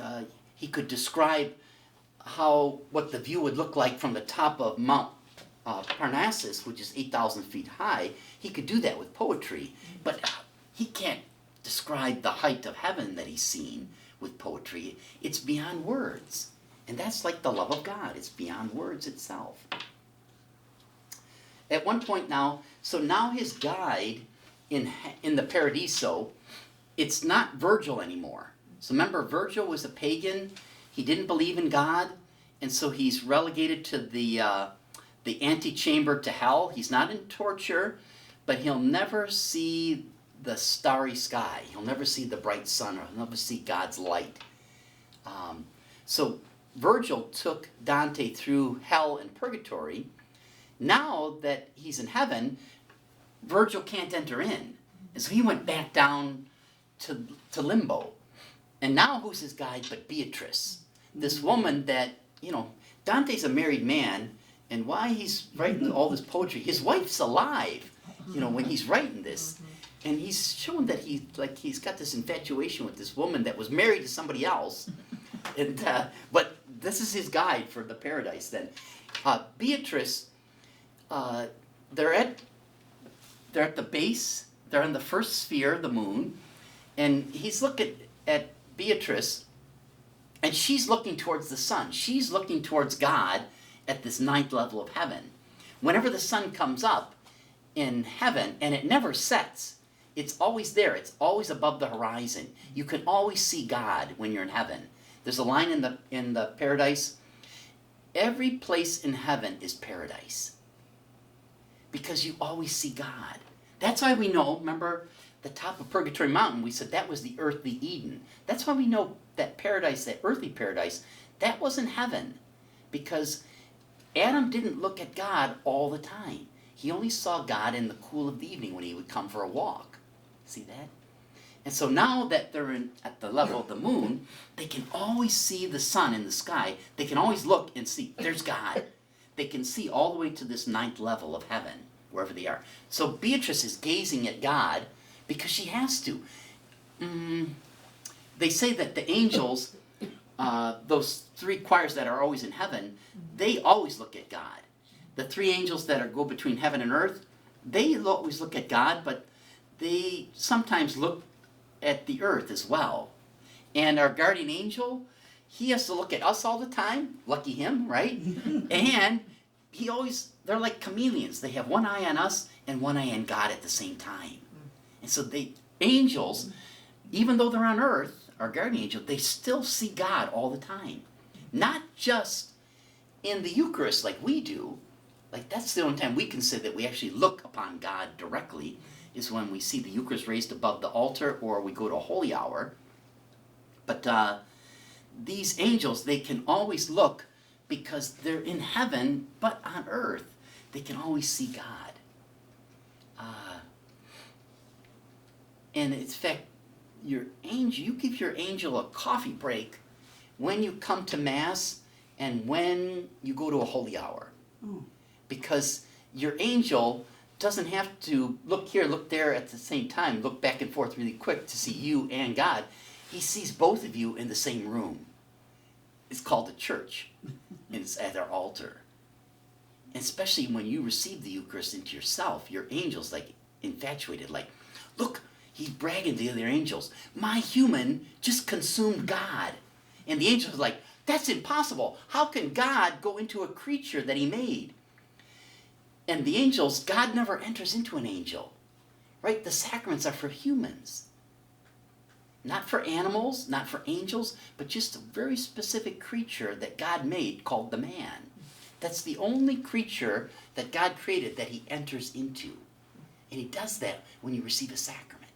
he could describe what the view would look like from the top of Mount Parnassus, which is 8,000 feet high. He could do that with poetry, but he can't describe the height of heaven that he's seen with poetry. It's beyond words. And that's like the love of God. It's beyond words itself. At one point now his guide in the Paradiso, it's not Virgil anymore. So remember, Virgil was a pagan. He didn't believe in God. And so he's relegated to the antechamber to hell. He's not in torture, but he'll never see the starry sky. He'll never see the bright sun, or he'll never see God's light. So Virgil took Dante through hell and purgatory. Now that he's in heaven, Virgil can't enter in. And so he went back down to limbo. And now who's his guide but Beatrice? This woman that, Dante's a married man, and why he's writing all this poetry, his wife's alive, when he's writing this. And he's showing that he's got this infatuation with this woman that was married to somebody else. And but this is his guide for the paradise then. Beatrice, they're at the base, they're on the first sphere, the moon, and he's looking at Beatrice, and she's looking towards the sun. She's looking towards God at this 9th level of heaven. Whenever the sun comes up, in heaven, and it never sets. It's always there. It's always above the horizon. You can always see God when you're in heaven. There's a line in the paradise. Every place in heaven is paradise. Because you always see God. That's why we know, remember, the top of Purgatory Mountain, we said that was the earthly Eden. That's why we know that paradise, that earthly paradise, that wasn't heaven. Because Adam didn't look at God all the time. He only saw God in the cool of the evening when he would come for a walk. See that? And so now that they're at the level of the moon, they can always see the sun in the sky. They can always look and see, there's God. They can see all the way to this 9th level of heaven, wherever they are. So Beatrice is gazing at God because she has to. They say that the angels, those 3 choirs that are always in heaven, they always look at God. The 3 angels that go between heaven and earth, they always look at God, but they sometimes look at the earth as well. And our guardian angel, he has to look at us all the time. Lucky him, right? And they're like chameleons. They have one eye on us and one eye on God at the same time. And so angels, even though they're on earth, our guardian angel, they still see God all the time. Not just in the Eucharist like we do. Like that's the only time we can say that we actually look upon God directly, is when we see the Eucharist raised above the altar or we go to a holy hour. But these angels, they can always look because they're in heaven, but on earth, they can always see God. And in fact, you give your angel a coffee break when you come to Mass and when you go to a holy hour. Because your angel doesn't have to look here, look there at the same time, look back and forth really quick to see you and God. He sees both of you in the same room. It's called the church, and it's at our altar. And especially when you receive the Eucharist into yourself, your angel's like infatuated, like, look, he's bragging to the other angels, my human just consumed God. And the angel's like, that's impossible. How can God go into a creature that he made? And the angels, God never enters into an angel, right? The sacraments are for humans. Not for animals, not for angels, but just a very specific creature that God made called the man. That's the only creature that God created that he enters into. And he does that when you receive a sacrament.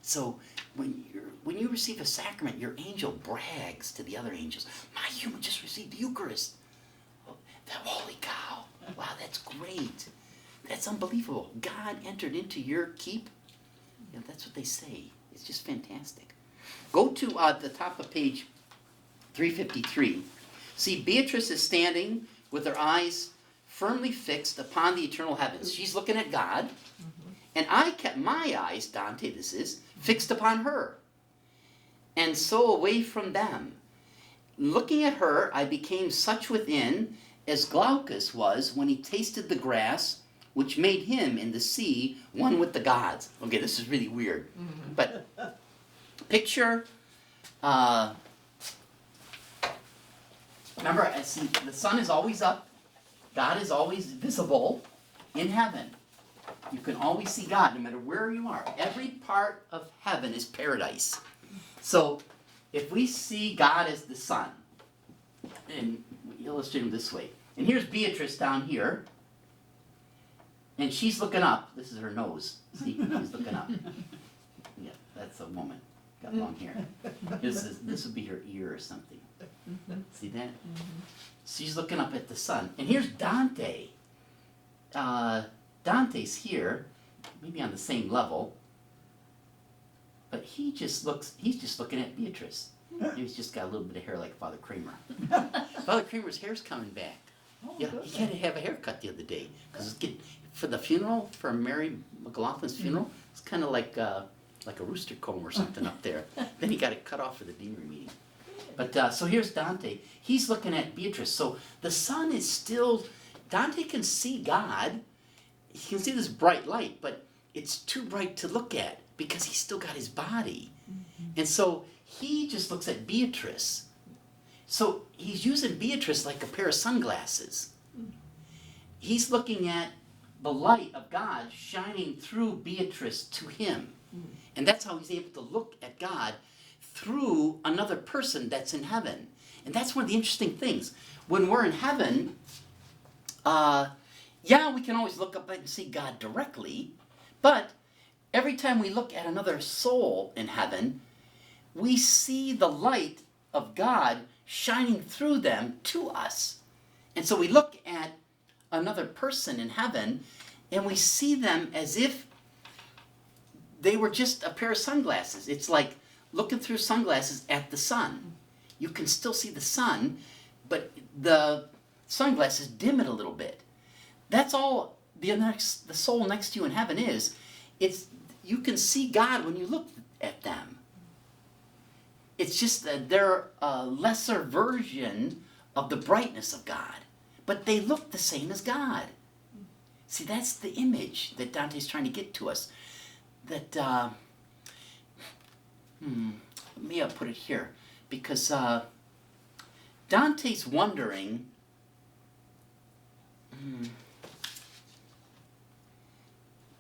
So when you receive a sacrament, your angel brags to the other angels, my human just received the Eucharist. Oh, holy cow. Wow, that's great. That's unbelievable. God entered into your keep. You know, that's what they say. It's just fantastic. Go to the top of page 353. See, Beatrice is standing with her eyes firmly fixed upon the eternal heavens. She's looking at God. And I kept my eyes, Dante this is, fixed upon her, and so away from them. Looking at her, I became such within as Glaucus was when he tasted the grass, which made him in the sea one with the gods. Okay, this is really weird. But picture, remember, see, the sun is always up. God is always visible in heaven. You can always see God no matter where you are. Every part of heaven is paradise. So if we see God as the sun, and we illustrate him this way. And here's Beatrice down here. And she's looking up. This is her nose. See, she's looking up. Yeah, that's a woman. Got long hair. This would be her ear or something. See that? She's looking up at the sun. And here's Dante. Dante's here, maybe on the same level. But he's just looking at Beatrice. He's just got a little bit of hair like Father Kramer. Father Kramer's hair's coming back. Yeah, he had to have a haircut the other day because for the funeral, for Mary McLaughlin's funeral, it's kind of like a rooster comb or something up there. Then he got it cut off for the deanery meeting. But so here's Dante. He's looking at Beatrice. So the sun is still. Dante can see God. He can see this bright light, but it's too bright to look at because he's still got his body. And so he just looks at Beatrice. So he's using Beatrice like a pair of sunglasses. He's looking at the light of God shining through Beatrice to him. And that's how he's able to look at God through another person that's in heaven. And that's one of the interesting things. When we're in heaven, yeah, we can always look up and see God directly, but every time we look at another soul in heaven, we see the light of God shining through them to us. And so we look at another person in heaven and we see them as if they were just a pair of sunglasses. It's like looking through sunglasses at the sun. You can still see the sun, but the sunglasses dim it a little bit. That's all the soul next to you in heaven is. It's you can see God when you look at them. It's just that they're a lesser version of the brightness of God, but they look the same as God. See, that's the image that Dante's trying to get to us. That maybe I'll put it here, because Dante's wondering.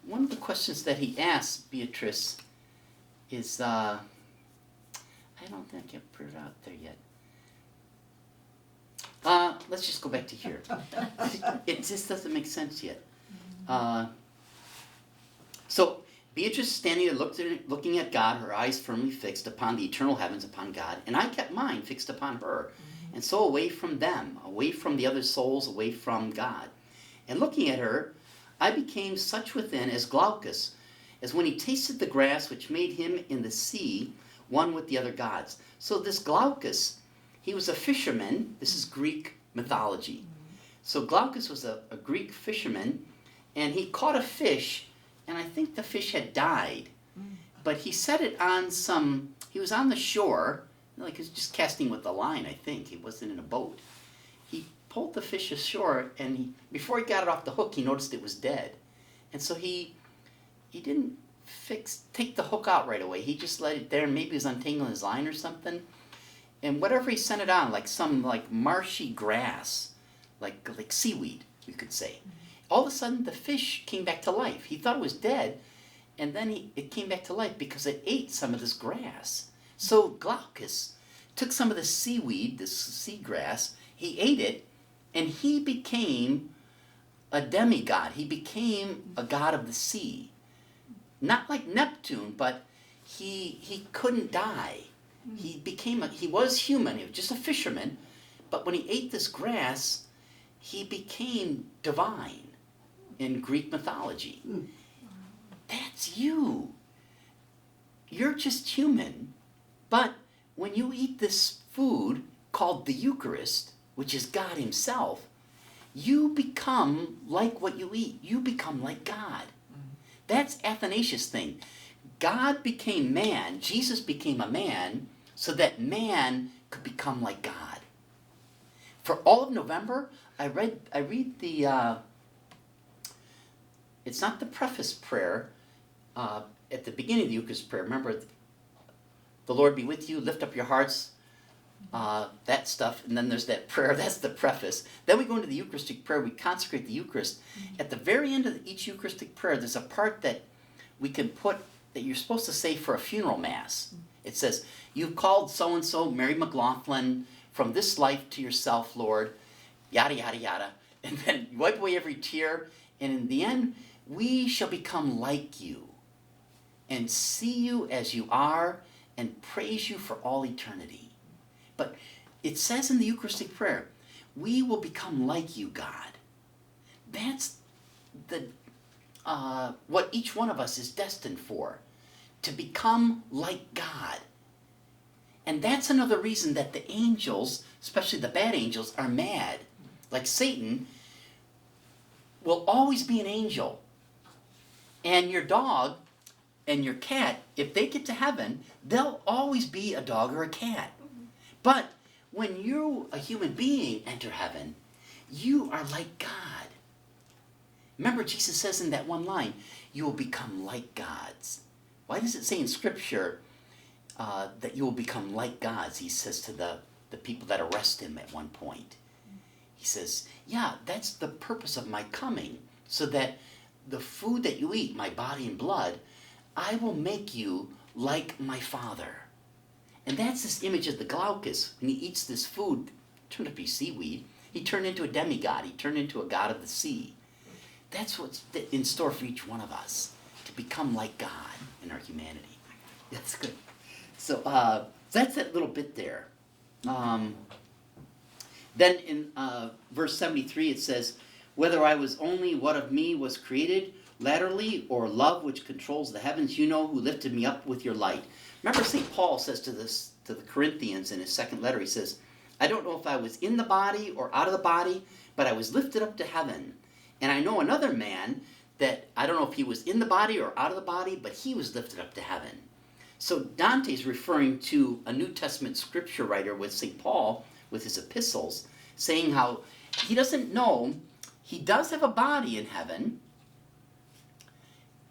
One of the questions that he asks Beatrice is, I don't think I can put it out there yet. Let's just go back to here. It just doesn't make sense yet. So Beatrice standing there looking at God, her eyes firmly fixed upon the eternal heavens, upon God, and I kept mine fixed upon her, and so away from them, away from the other souls, away from God. And looking at her, I became such within as Glaucus, as when he tasted the grass which made him in the sea one with the other gods. So this Glaucus, he was a fisherman. This is Greek mythology. So Glaucus was a Greek fisherman, and he caught a fish, and I think the fish had died. But he set it on he was on the shore, like he was just casting with the line, I think. He wasn't in a boat. He pulled the fish ashore, and before he got it off the hook, he noticed it was dead. And so he didn't take the hook out right away. He just let it there, and maybe he was untangling his line or something. And whatever he sent it on, like some marshy grass, like seaweed, you could say. All of a sudden, the fish came back to life. He thought it was dead, and then it came back to life because it ate some of this grass. So Glaucus took some of the seaweed, this seagrass, he ate it, and he became a demigod. He became a god of the sea. Not like Neptune, but he couldn't die. He was human, he was just a fisherman, but when he ate this grass, he became divine in Greek mythology. That's you. You're just human, but when you eat this food called the Eucharist, which is God himself, you become like what you eat. You become like God. That's Athanasius' thing. God became man, Jesus became a man, so that man could become like God. For all of November, I read the, it's not the preface prayer, at the beginning of the Eucharist prayer. Remember, the Lord be with you, lift up your hearts, that stuff, and then there's that prayer, that's the preface. Then we go into the Eucharistic prayer, we consecrate the Eucharist. At the very end of each Eucharistic prayer, there's a part that we can put, that you're supposed to say for a funeral mass. It says, you've called so-and-so Mary McLaughlin from this life to yourself, Lord, yada, yada, yada. And then you wipe away every tear, and in the end, we shall become like you and see you as you are and praise you for all eternity. But it says in the Eucharistic prayer, we will become like you, God. That's what each one of us is destined for, to become like God. And that's another reason that the angels, especially the bad angels, are mad. Like Satan will always be an angel. And your dog and your cat, if they get to heaven, they'll always be a dog or a cat. But when you, a human being, enter heaven, you are like God. Remember, Jesus says in that one line, you will become like gods. Why does it say in Scripture that you will become like gods? He says to the people that arrest him at one point. He says, yeah, that's the purpose of my coming, so that the food that you eat, my body and blood, I will make you like my Father. And that's this image of the Glaucus. When he eats this food, turned out to be seaweed, he turned into a demigod. He turned into a god of the sea. That's what's in store for each one of us, to become like God in our humanity. That's good. So that's that little bit there. Then in verse 73 it says, whether I was only what of me was created laterally, or love which controls the heavens, you know who lifted me up with your light. Remember, St. Paul says to the Corinthians in his second letter, he says, I don't know if I was in the body or out of the body, but I was lifted up to heaven. And I know another man that I don't know if he was in the body or out of the body, but he was lifted up to heaven. So Dante's referring to a New Testament scripture writer with St. Paul, with his epistles, saying how he doesn't know, he does have a body in heaven,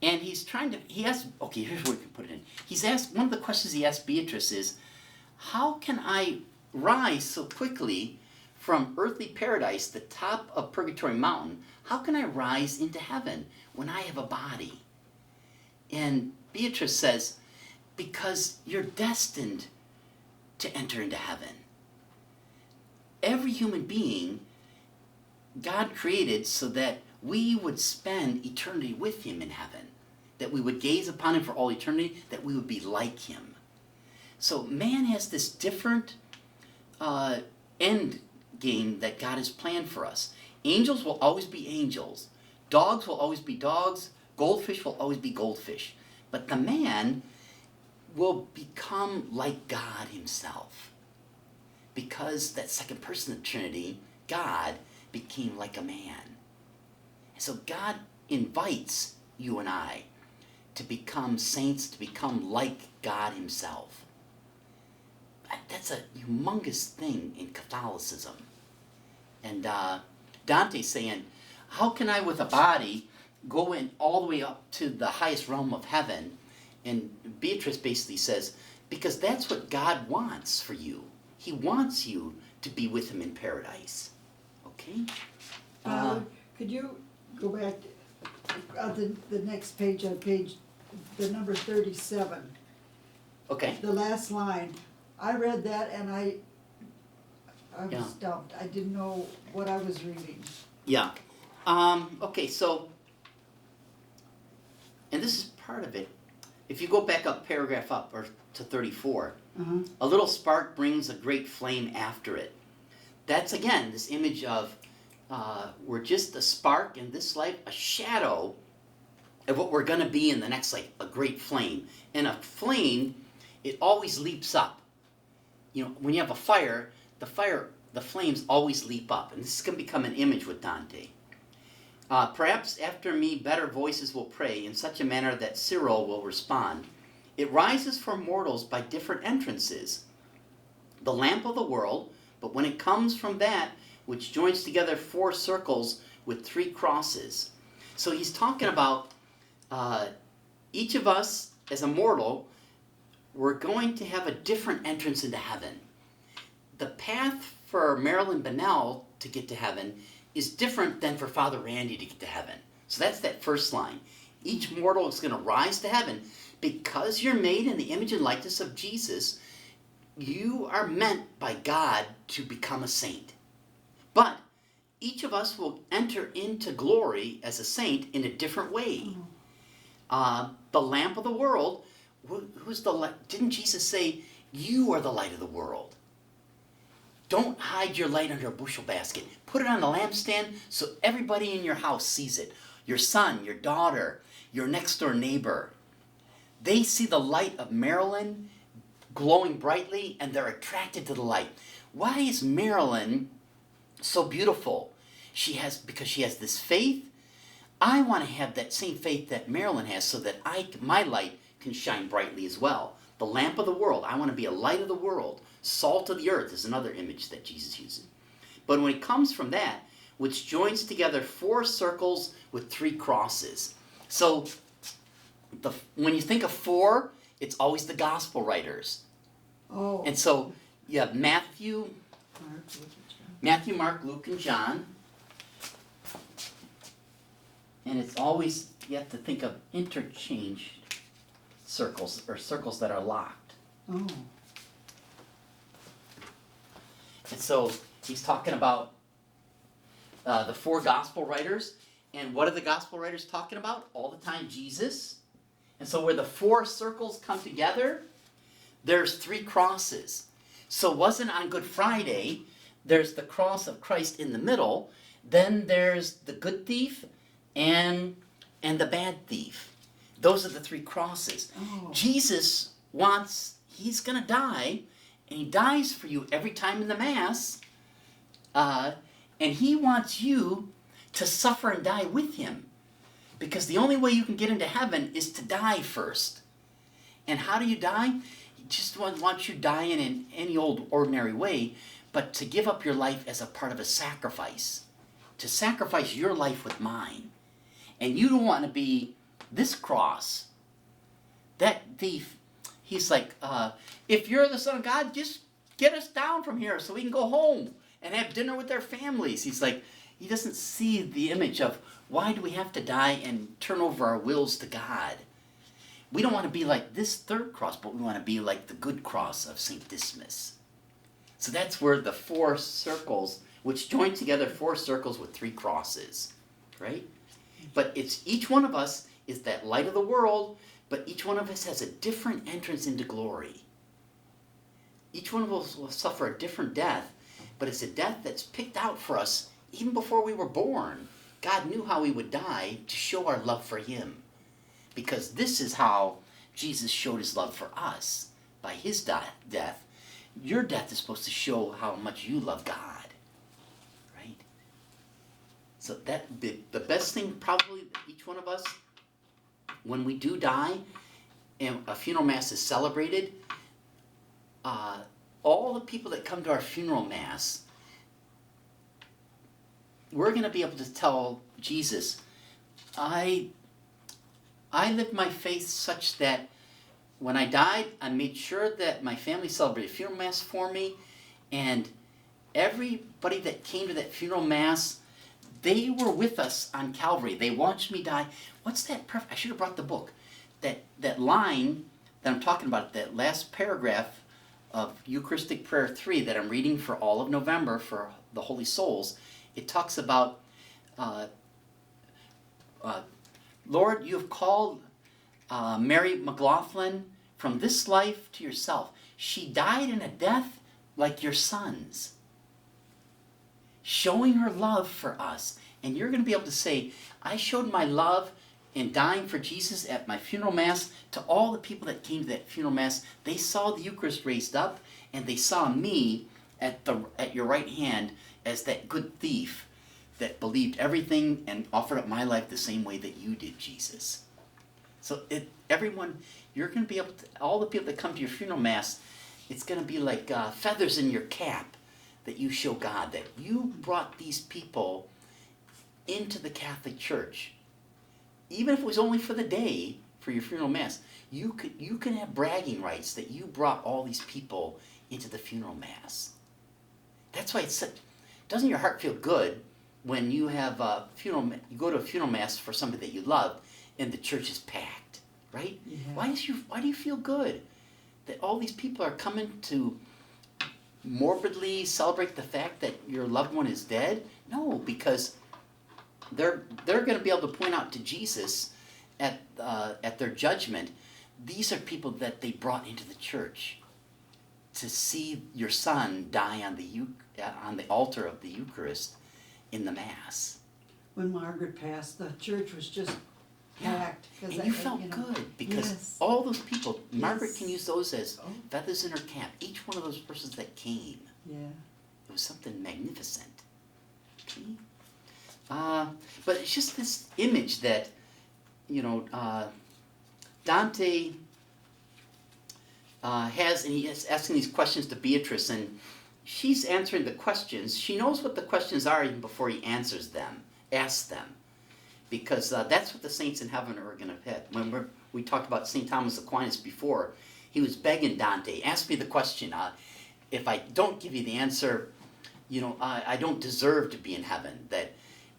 and he's trying to, he asks, okay, here's where we can put it in. He's asked, one of the questions he asked Beatrice is, how can I rise so quickly from earthly paradise, the top of Purgatory Mountain, how can I rise into heaven when I have a body? And Beatrice says, because you're destined to enter into heaven. Every human being, God created so that we would spend eternity with him in heaven, that we would gaze upon him for all eternity, that we would be like him. So man has this different end game that God has planned for us. Angels will always be angels. Dogs will always be dogs. Goldfish will always be goldfish. But the man will become like God himself. Because that second person of the Trinity, God, became like a man. And so God invites you and I to become saints, to become like God himself. That's a humongous thing in Catholicism. And Dante's saying, how can I with a body go in all the way up to the highest realm of heaven? And Beatrice basically says, because that's what God wants for you. He wants you to be with him in paradise. Okay? Could you go back to the next page, on page, the number 37, Okay. the last line. I read that and I was Yeah. stumped. I didn't know what I was reading. Yeah. Okay, so, and this is part of it. If you go back up, paragraph up, or to 34, a little spark brings a great flame after it. That's, again, this image of we're just a spark in this life, a shadow of what we're going to be in the next life, a great flame. And a flame, it always leaps up. You know, when you have a fire, the flames always leap up. And this is going to become an image with Dante. Perhaps after me better voices will pray in such a manner that Cyril will respond. It rises for mortals by different entrances. The lamp of the world, but when it comes from that which joins together 4 circles with 3 crosses. So he's talking about each of us as a mortal, we're going to have a different entrance into heaven. The path for Marilyn Bennell to get to heaven is different than for Father Randy to get to heaven. So that's that first line. Each mortal is going to rise to heaven. Because you're made in the image and likeness of Jesus, you are meant by God to become a saint. But each of us will enter into glory as a saint in a different way. The lamp of the world, who's the light? Didn't Jesus say, you are the light of the world? Don't hide your light under a bushel basket. Put it on the lampstand so everybody in your house sees it. Your son, your daughter, your next door neighbor. They see the light of Marilyn glowing brightly and they're attracted to the light. Why is Marilyn so beautiful? Because she has this faith. I want to have that same faith that Marilyn has so that my light can shine brightly as well. The lamp of the world. I want to be a light of the world. Salt of the earth is another image that Jesus uses. But when it comes from that, which joins together 4 circles with 3 crosses. So when you think of 4, it's always the gospel writers. Oh. And so you have Matthew, Mark, Luke, and John. And it's always, you have to think of interchange circles, or circles that are locked. Oh, And so he's talking about the four gospel writers. And what are the gospel writers talking about? All the time, Jesus. And so where the four circles come together, there's three crosses. So it wasn't on Good Friday, there's the cross of Christ in the middle, then there's the good thief and the bad thief. Those are the three crosses. oh. Jesus he's going to die, and he dies for you every time in the Mass, and he wants you to suffer and die with him. Because the only way you can get into heaven is to die first. And how do you die? He just wants you dying in any old ordinary way, but to give up your life as a part of a sacrifice. To sacrifice your life with mine. And you don't want to be this cross. That thief, he's like, if you're the Son of God, just get us down from here so we can go home and have dinner with their families. He's like, he doesn't see the image of why do we have to die and turn over our wills to God. We don't want to be like this third cross, but we want to be like the good cross of St. Dismas. So that's where the four circles, which join together four circles with three crosses, right? But it's each one of us is that light of the world, but each one of us has a different entrance into glory. Each one of us will suffer a different death, but it's a death that's picked out for us even before we were born. God knew how we would die to show our love for him. Because this is how Jesus showed his love for us, by his death. Your death is supposed to show how much you love God, right? So that the best thing probably that each one of us, when we do die and a funeral mass is celebrated, all the people that come to our funeral mass, we're going to be able to tell Jesus, I lived my faith such that when I died, I made sure that my family celebrated funeral mass for me, and everybody that came to that funeral mass, they were with us on Calvary. They watched me die. What's that? I should have brought the book. That line that I'm talking about, that last paragraph of Eucharistic Prayer 3 that I'm reading for all of November for the Holy Souls, it talks about, Lord, you have called Mary McLaughlin from this life to yourself. She died in a death like your son's, showing her love for us. And you're going to be able to say, I showed my love in dying for Jesus at my funeral mass to all the people that came to that funeral mass. They saw the Eucharist raised up, and they saw me at your right hand as that good thief that believed everything and offered up my life the same way that you did, Jesus. So everyone, you're going to be able to, all the people that come to your funeral mass, it's going to be like feathers in your cap that you show God, that you brought these people into the Catholic Church. Even if it was only for the day, for your funeral mass, you can have bragging rights that you brought all these people into the funeral mass. That's why it's such, doesn't your heart feel good when you have a funeral, you go to a funeral mass for somebody that you love and the church is packed, right? Yeah. Why do you feel good that all these people are coming to morbidly celebrate the fact that your loved one is dead? No, because they're going to be able to point out to Jesus at their judgment, these are people that they brought into the church to see your son die on the altar of the Eucharist in the Mass. When Margaret passed, the church was just packed. And you felt good because yes. all those people, Margaret Yes. can use those as Oh. feathers in her cap. Each one of those persons that came, Yeah. it was something magnificent. Okay? But it's just this image that, Dante has, and he is asking these questions to Beatrice, and she's answering the questions. She knows what the questions are even before he asks them. Because that's what the saints in heaven are going to hit. When we talked about St. Thomas Aquinas before, he was begging Dante, ask me the question. If I don't give you the answer, I don't deserve to be in heaven. That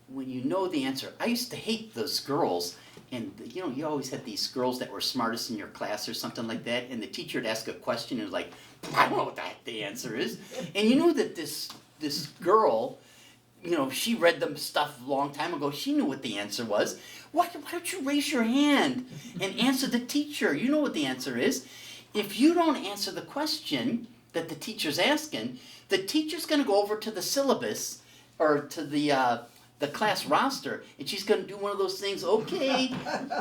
when you know the answer, I used to hate those girls, and you know, you always had these girls that were smartest in your class or something like that, and the teacher would ask a question and was like, I don't know what the answer is. And you knew that this girl, you know, she read the stuff a long time ago, she knew what the answer was. Why don't you raise your hand and answer the teacher? You know what the answer is. If you don't answer the question that the teacher's asking, the teacher's going to go over to the syllabus or to the class roster, and she's going to do one of those things. Okay,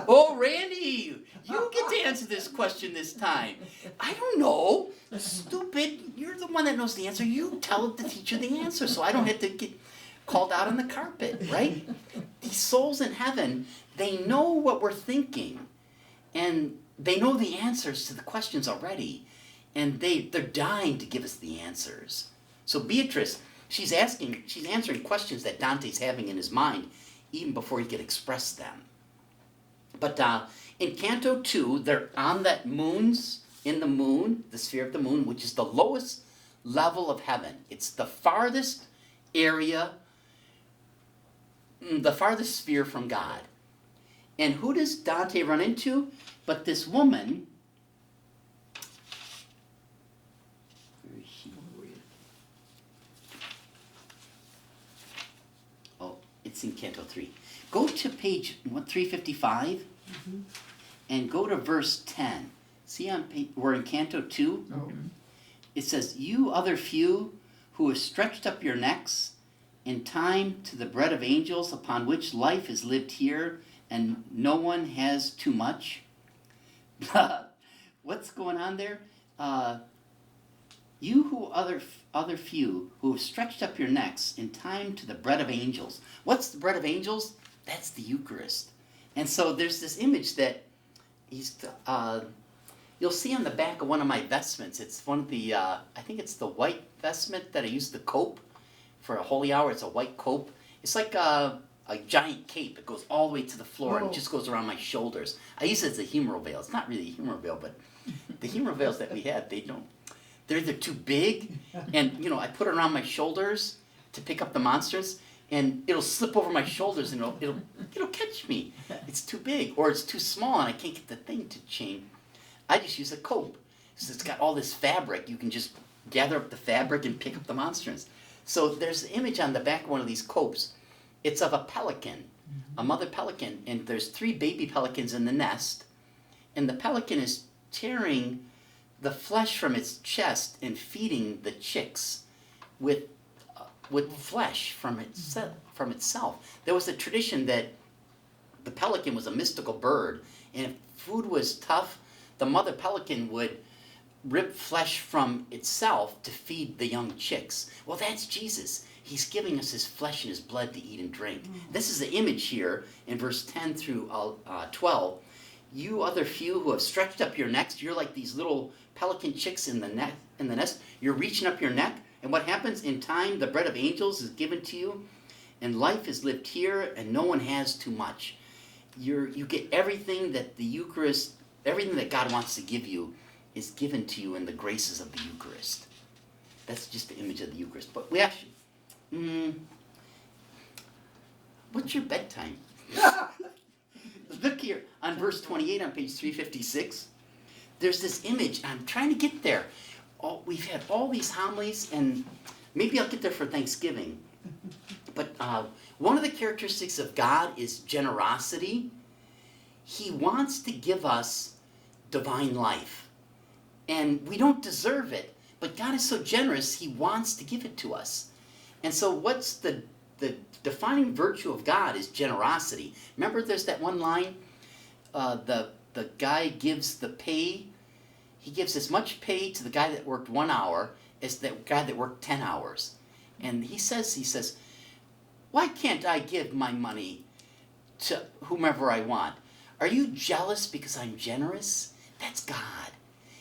oh Randy, you get to answer this question this time. I don't know, stupid. You're the one that knows the answer. You tell the teacher the answer, so I don't have to get called out on the carpet, right? These souls in heaven, they know what we're thinking, and they know the answers to the questions already, and they're dying to give us the answers. So Beatrice, she's answering questions that Dante's having in his mind even before he could express them. But in Canto 2, they're on that in the moon, the sphere of the moon, which is the lowest level of heaven. It's the farthest area, the farthest sphere from God. And who does Dante run into? But this woman. Where is she? Oh, it's in Canto 3. Go to page 355 and go to verse 10. See, we're in Canto 2. Oh. It says, "You other few who have stretched up your necks in time to the bread of angels, upon which life is lived here, and no one has too much." What's going on there? You who other few who have stretched up your necks in time to the bread of angels. What's the bread of angels? That's the Eucharist. And so there's this image that you'll see on the back of one of my vestments. It's one of the, I think it's the white vestment that I use the cope for a holy hour. It's a white cope. It's like a giant cape. It goes all the way to the floor and it just goes around my shoulders. I use it as a humeral veil. It's not really a humeral veil, but the humeral veils that we have, they're either too big, and you know, I put it around my shoulders to pick up the monsters, and it'll slip over my shoulders and it'll catch me. It's too big, or it's too small and I can't get the thing to chain. I just use a cope. So it's got all this fabric. You can just gather up the fabric and pick up the monsters. So there's an image on the back of one of these copes. It's of a pelican, a mother pelican, and there's 3 baby pelicans in the nest, and the pelican is tearing the flesh from its chest and feeding the chicks with flesh from itself. There was a tradition that the pelican was a mystical bird, and if food was tough, the mother pelican would rip flesh from itself to feed the young chicks. Well, that's Jesus. He's giving us his flesh and his blood to eat and drink. This is the image here in verse 10 through 12. You other few who have stretched up your necks, you're like these little pelican chicks in the nest. You're reaching up your neck, and what happens? In time, the bread of angels is given to you, and life is lived here, and no one has too much. You get everything that the Eucharist, everything that God wants to give you is given to you in the graces of the Eucharist. That's just the image of the Eucharist. But we actually, what's your bedtime? Look here, on verse 28 on page 356, there's this image. I'm trying to get there. We've had all these homilies, and maybe I'll get there for Thanksgiving. But one of the characteristics of God is generosity. He wants to give us divine life. And we don't deserve it, but God is so generous, he wants to give it to us. And so what's the defining virtue of God is generosity. Remember there's that one line, the guy gives the pay, he gives as much pay to the guy that worked 1 hour as the guy that worked 10 hours. And he says, why can't I give my money to whomever I want? Are you jealous because I'm generous? That's God.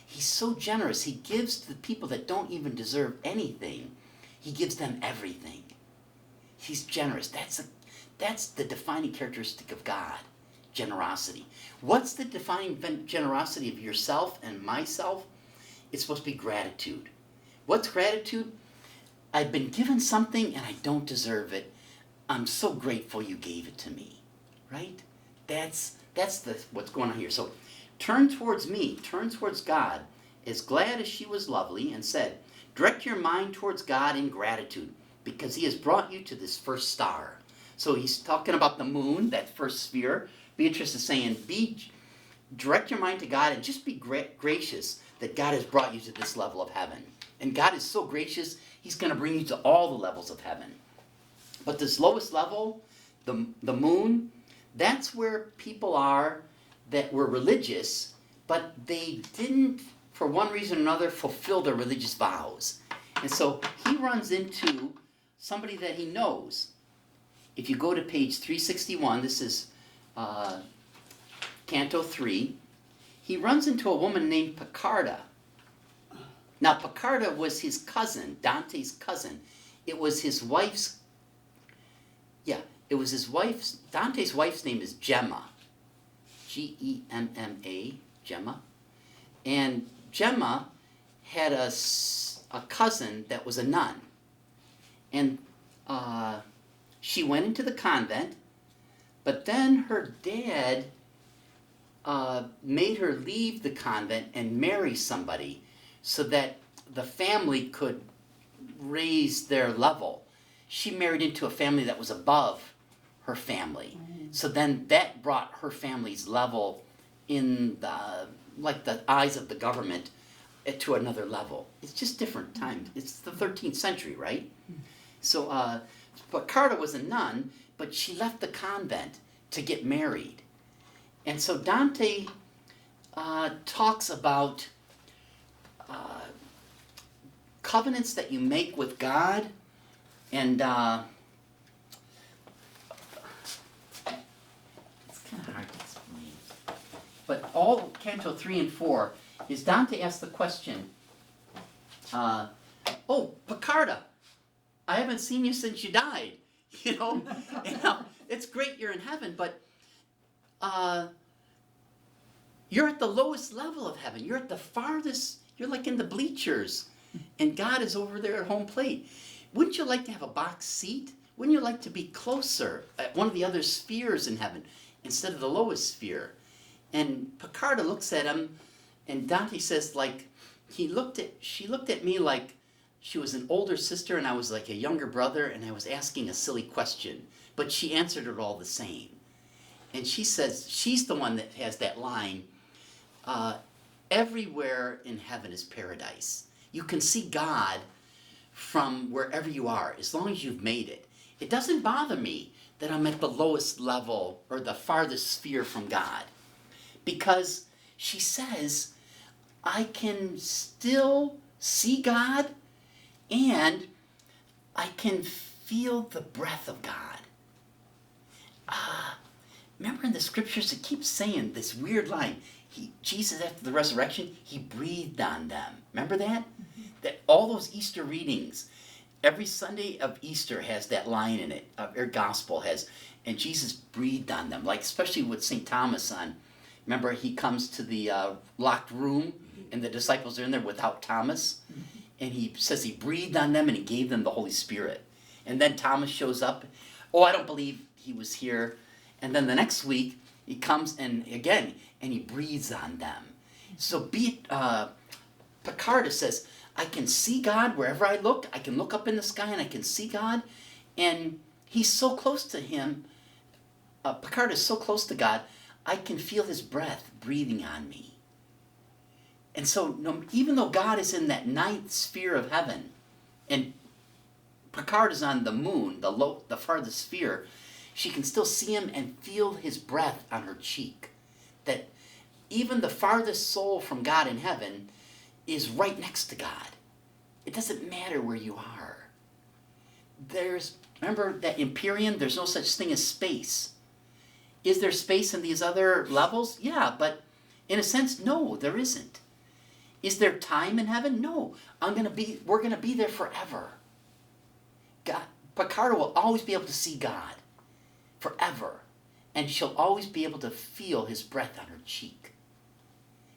He's so generous. He gives to the people that don't even deserve anything. He gives them everything. He's generous. That's the defining characteristic of God, generosity. What's the defining generosity of yourself and myself? It's supposed to be gratitude. What's gratitude? I've been given something and I don't deserve it. I'm so grateful you gave it to me, right? That's what's going on here. So turn towards me, turn towards God, as glad as she was lovely, and said, direct your mind towards God in gratitude, because he has brought you to this first star. So he's talking about the moon, that first sphere. Beatrice is saying, direct your mind to God and just be gracious that God has brought you to this level of heaven. And God is so gracious, he's going to bring you to all the levels of heaven. But this lowest level, the moon, that's where people are that were religious, but they didn't, for one reason or another, fulfill their religious vows. And so he runs into somebody that he knows. If you go to page 361, this is Canto 3, he runs into a woman named Piccarda. Now, Piccarda was his cousin, Dante's cousin. It was his wife's, Dante's wife's name is Gemma. Gemma, Gemma. And Gemma had a cousin that was a nun. And she went into the convent, but then her dad made her leave the convent and marry somebody so that the family could raise their level. She married into a family that was above her family. So then that brought her family's level in the eyes of the government to another level. It's just different times. It's the 13th century, right? So, but Carta was a nun, but she left the convent to get married. And so Dante talks about covenants that you make with God, and it's kind of hard to explain. But all Canto 3 and 4 is Dante asks the question, oh, Piccarda, I haven't seen you since you died, you know? It's great you're in heaven, but you're at the lowest level of heaven. You're at the farthest, you're like in the bleachers, and God is over there at home plate. Wouldn't you like to have a box seat? Wouldn't you like to be closer at one of the other spheres in heaven instead of the lowest sphere? And Piccarda looks at him, and Dante says, like, she looked at me like she was an older sister and I was like a younger brother, and I was asking a silly question, but she answered it all the same. And she says, she's the one that has that line, everywhere in heaven is paradise. You can see God from wherever you are, as long as you've made it. It doesn't bother me that I'm at the lowest level or the farthest sphere from God, because she says, I can still see God and I can feel the breath of God. Remember in the scriptures it keeps saying this weird line, Jesus after the resurrection, he breathed on them. Remember that? That all those Easter readings, every Sunday of Easter has that line in it, every gospel has, and Jesus breathed on them, like especially with St. Thomas on, remember he comes to the locked room and the disciples are in there without Thomas, and he says he breathed on them and he gave them the Holy Spirit. And then Thomas shows up, I don't believe he was here. And then the next week he comes and again, and he breathes on them. So Piccarda says, I can see God wherever I look. I can look up in the sky and I can see God. And he's so close to him. Piccarda is so close to God, I can feel his breath breathing on me. And so even though God is in that ninth sphere of heaven, and Piccarda is on the moon, the farthest sphere, she can still see him and feel his breath on her cheek. That even the farthest soul from God in heaven is right next to God. It doesn't matter where you are. Remember that Empyrean, there's no such thing as space. Is there space in these other levels? Yeah, but in a sense, no, there isn't. Is there time in heaven? No. We're gonna be there forever. Piccarda will always be able to see God. Forever. And she'll always be able to feel his breath on her cheek.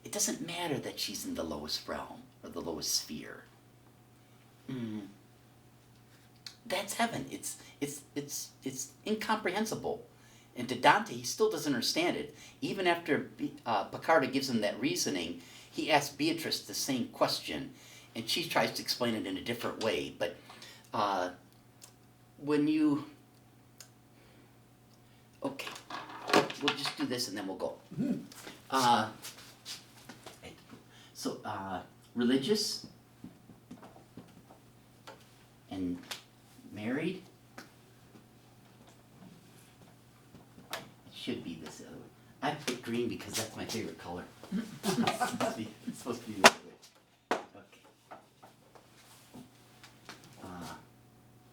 It doesn't matter that she's in the lowest realm or the lowest sphere. That's heaven. It's incomprehensible. And to Dante, he still doesn't understand it. Even after Piccarda gives him that reasoning, he asks Beatrice the same question, and she tries to explain it in a different way. But when you... Okay, we'll just do this and then we'll go. So, religious and married. It should be this other way. I picked green because that's my favorite color. It's supposed to be this way. Okay.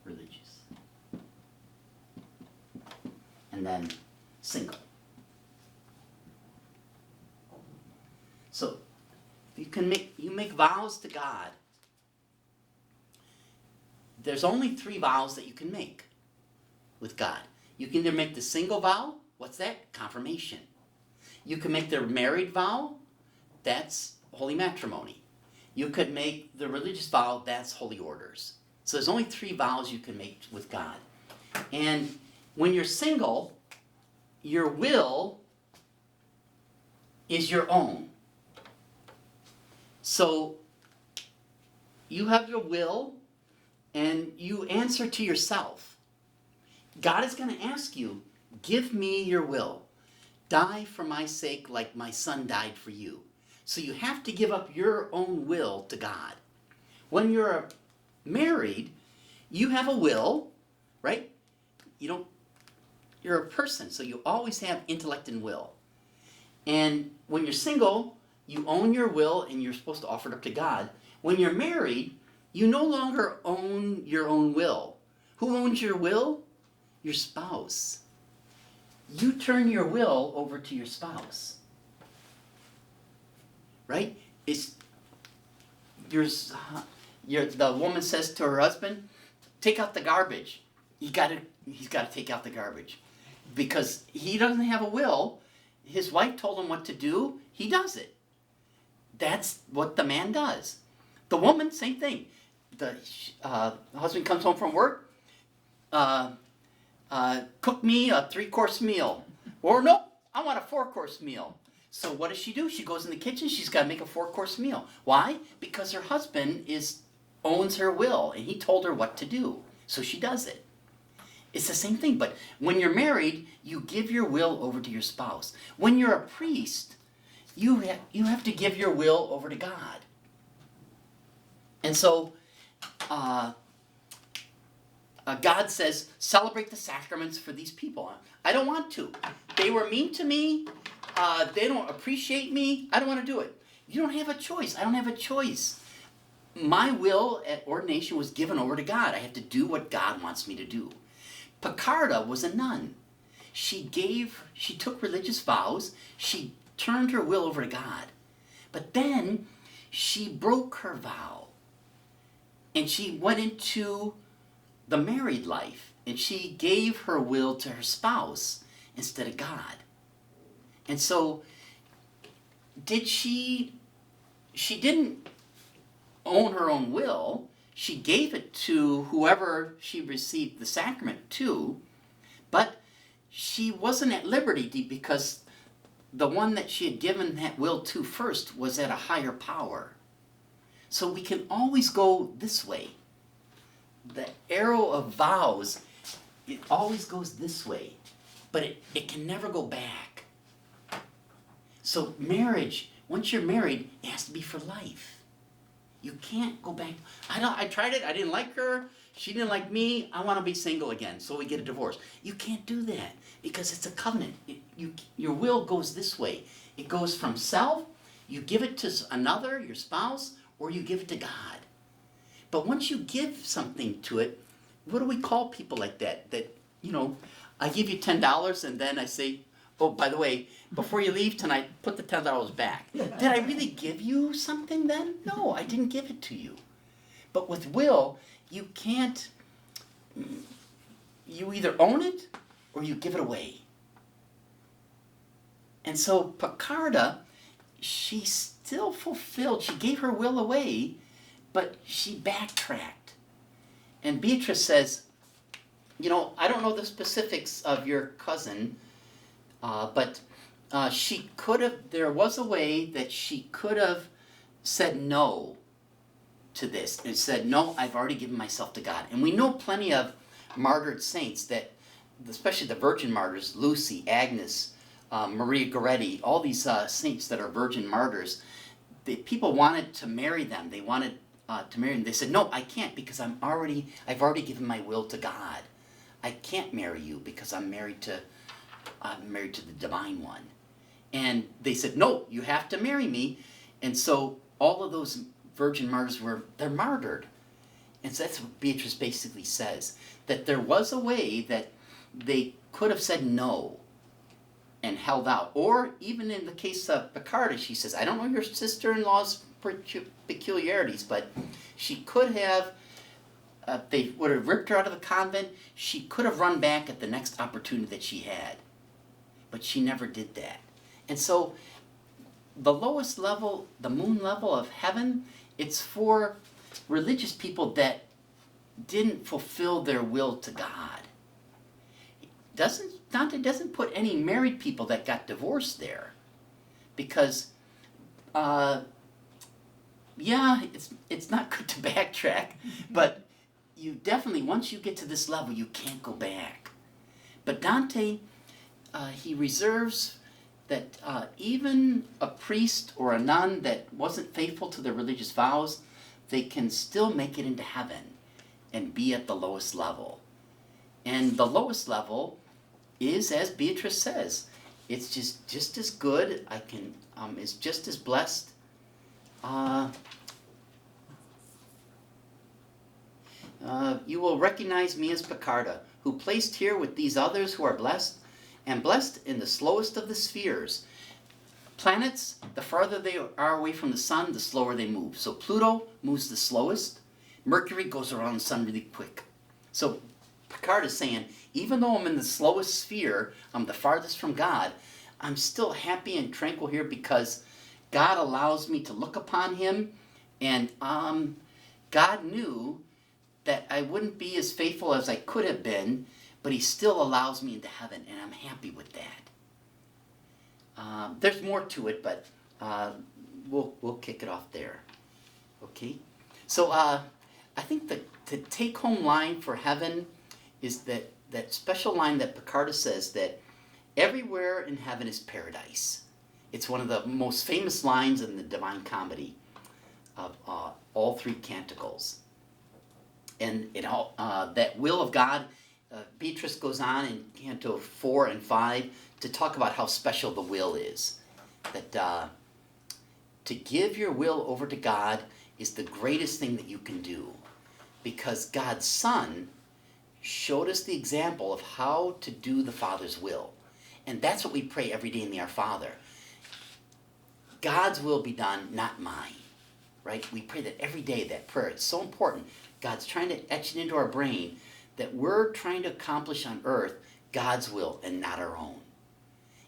Religious. And then single. So you make vows to God. There's only 3 vows that you can make with God. You can either make the single vow. What's that? Confirmation. You can make the married vow. That's holy matrimony. You could make the religious vow. That's holy orders. So there's only 3 vows you can make with God. And when you're single, your will is your own. So you have your will and you answer to yourself. God is going to ask you, give me your will. Die for my sake like my son died for you. So you have to give up your own will to God. When you're married, you have a will, right? You're a person, so you always have intellect and will. And when you're single, you own your will and you're supposed to offer it up to God. When you're married, you no longer own your own will. Who owns your will? Your spouse. You turn your will over to your spouse. Right? The woman says to her husband, take out the garbage. He's got to take out the garbage. Because he doesn't have a will. His wife told him what to do. He does it. That's what the man does. The woman, same thing. The husband comes home from work. Cook me a 3-course meal. Or nope, I want a 4-course meal. So what does she do? She goes in the kitchen. She's got to make a 4-course meal. Why? Because her husband owns her will. And he told her what to do. So she does it. It's the same thing, but when you're married, you give your will over to your spouse. When you're a priest, you have to give your will over to God. And so, God says, celebrate the sacraments for these people. I don't want to. They were mean to me. They don't appreciate me. I don't want to do it. You don't have a choice. I don't have a choice. My will at ordination was given over to God. I have to do what God wants me to do. Piccarda was a nun. She took religious vows. She turned her will over to God. But then she broke her vow. And she went into the married life. And she gave her will to her spouse instead of God. And so, she didn't own her own will. She gave it to whoever she received the sacrament to, but she wasn't at liberty because the one that she had given that will to first was at a higher power. So we can always go this way. The arrow of vows, it always goes this way, but it can never go back. So marriage, once you're married, it has to be for life. You can't go back. I tried it. I didn't like her. She didn't like me. I want to be single again, so we get a divorce. You can't do that because it's a covenant. Your will goes this way. It goes from self, you give it to another, your spouse, or you give it to God. But once you give something to it, what do we call people like that? I give you $10 and then I say, oh, by the way, before you leave tonight, put the $10 back. Did I really give you something then? No, I didn't give it to you. But with will, you can't, you either own it or you give it away. And so Piccarda, she still fulfilled, she gave her will away, but she backtracked. And Beatrice says, you know, I don't know the specifics of your cousin, but she could have, there was a way that she could have said no to this and said, no, I've already given myself to God. And we know plenty of martyred saints that, especially the virgin martyrs, Lucy, Agnes, Maria Goretti, all these saints that are virgin martyrs, people wanted to marry them. They wanted to marry them. They said, no, I can't because I've already given my will to God. I can't marry you because I'm married to the Divine One. And they said, no, you have to marry me. And so all of those virgin martyrs they're martyred. And so that's what Beatrice basically says, that there was a way that they could have said no and held out. Or even in the case of Picarda, she says, I don't know your sister-in-law's peculiarities, but she could have, they would have ripped her out of the convent. She could have run back at the next opportunity that she had. But she never did that. And so the lowest level, the moon level of heaven, it's for religious people that didn't fulfill their will to God. Dante doesn't put any married people that got divorced there, because it's not good to backtrack, but you definitely, once you get to this level, you can't go back. But Dante, he reserves that even a priest or a nun that wasn't faithful to their religious vows, they can still make it into heaven and be at the lowest level. And the lowest level is, as Beatrice says, it's just as good. Is just as blessed. You will recognize me as Picarda, who placed here with these others who are blessed, and blessed in the slowest of the spheres. Planets, the farther they are away from the sun, the slower they move. So Pluto moves the slowest. Mercury goes around the sun really quick. So Picard is saying, even though I'm in the slowest sphere, I'm the farthest from God, I'm still happy and tranquil here because God allows me to look upon him, and God knew that I wouldn't be as faithful as I could have been, but he still allows me into heaven, and I'm happy with that. There's more to it, but we'll kick it off there. Okay? So I think the take-home line for heaven is that special line that Picarda says, that everywhere in heaven is paradise. It's one of the most famous lines in the Divine Comedy of all three Canticles. And that will of God, Beatrice goes on in Canto 4 and 5 to talk about how special the will is. That to give your will over to God is the greatest thing that you can do, because God's Son showed us the example of how to do the Father's will. And that's what we pray every day in the Our Father. God's will be done, not mine. Right? We pray that every day, that prayer. It's so important. God's trying to etch it into our brain that we're trying to accomplish on earth God's will and not our own.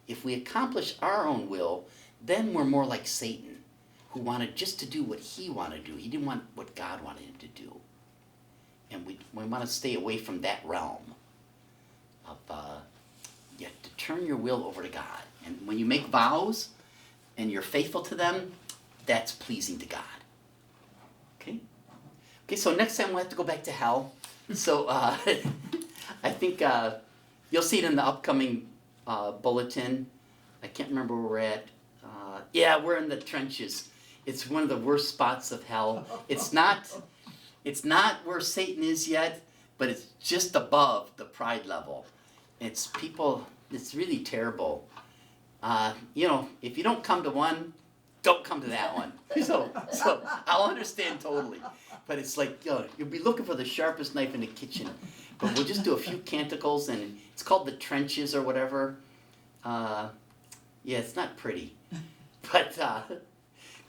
If we accomplish our own will, then we're more like Satan, who wanted just to do what he wanted to do. He didn't want what God wanted him to do. And we want to stay away from that realm of you have to turn your will over to God. And when you make vows and you're faithful to them, that's pleasing to God. Okay? Okay, so next time we'll have to go back to hell. So I think you'll see it in the upcoming bulletin. I can't remember where we're at. Yeah, we're in the trenches. It's one of the worst spots of hell. It's not where Satan is yet, but it's just above the pride level. It's really terrible. If you don't come to one, don't come to that one. So I'll understand totally. But it's like, you'll be looking for the sharpest knife in the kitchen. But we'll just do a few canticles, and it's called the trenches or whatever. It's not pretty. But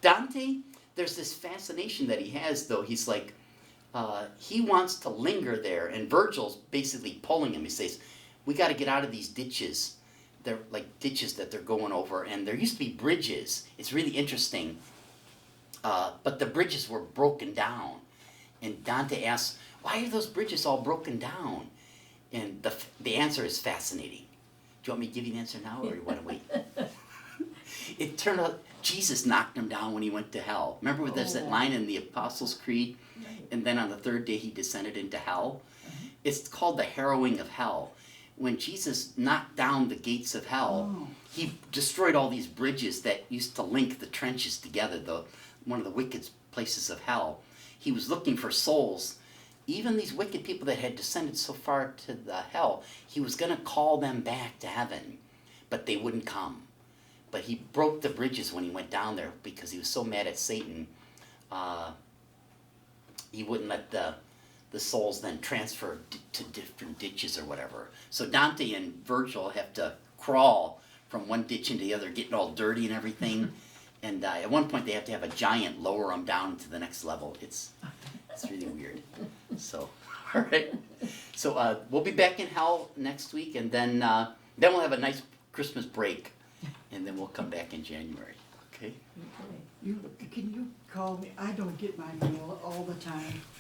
Dante, there's this fascination that he has, though. He's like, he wants to linger there, and Virgil's basically pulling him. He says, we got to get out of these ditches. They're like ditches that they're going over, and there used to be bridges. It's really interesting. But the bridges were broken down. And Dante asks, why are those bridges all broken down? And the answer is fascinating. Do you want me to give you the answer now, or you want to wait? It turned out Jesus knocked them down when he went to hell. Remember there's that line in the Apostles' Creed? And then on the third day he descended into hell. It's called the harrowing of hell. When Jesus knocked down the gates of hell, he destroyed all these bridges that used to link the trenches together, one of the wicked places of hell. He was looking for souls. Even these wicked people that had descended so far to the hell, he was going to call them back to heaven, but they wouldn't come. But he broke the bridges when he went down there because he was so mad at Satan. He wouldn't let the souls then transfer to different ditches or whatever. So Dante and Virgil have to crawl from one ditch into the other, getting all dirty and everything. And at one point they have to have a giant lower them down to the next level. It's really weird. So, all right. So we'll be back in hell next week, and then we'll have a nice Christmas break, and then we'll come back in January. Okay. Can you call me? I don't get my mail all the time.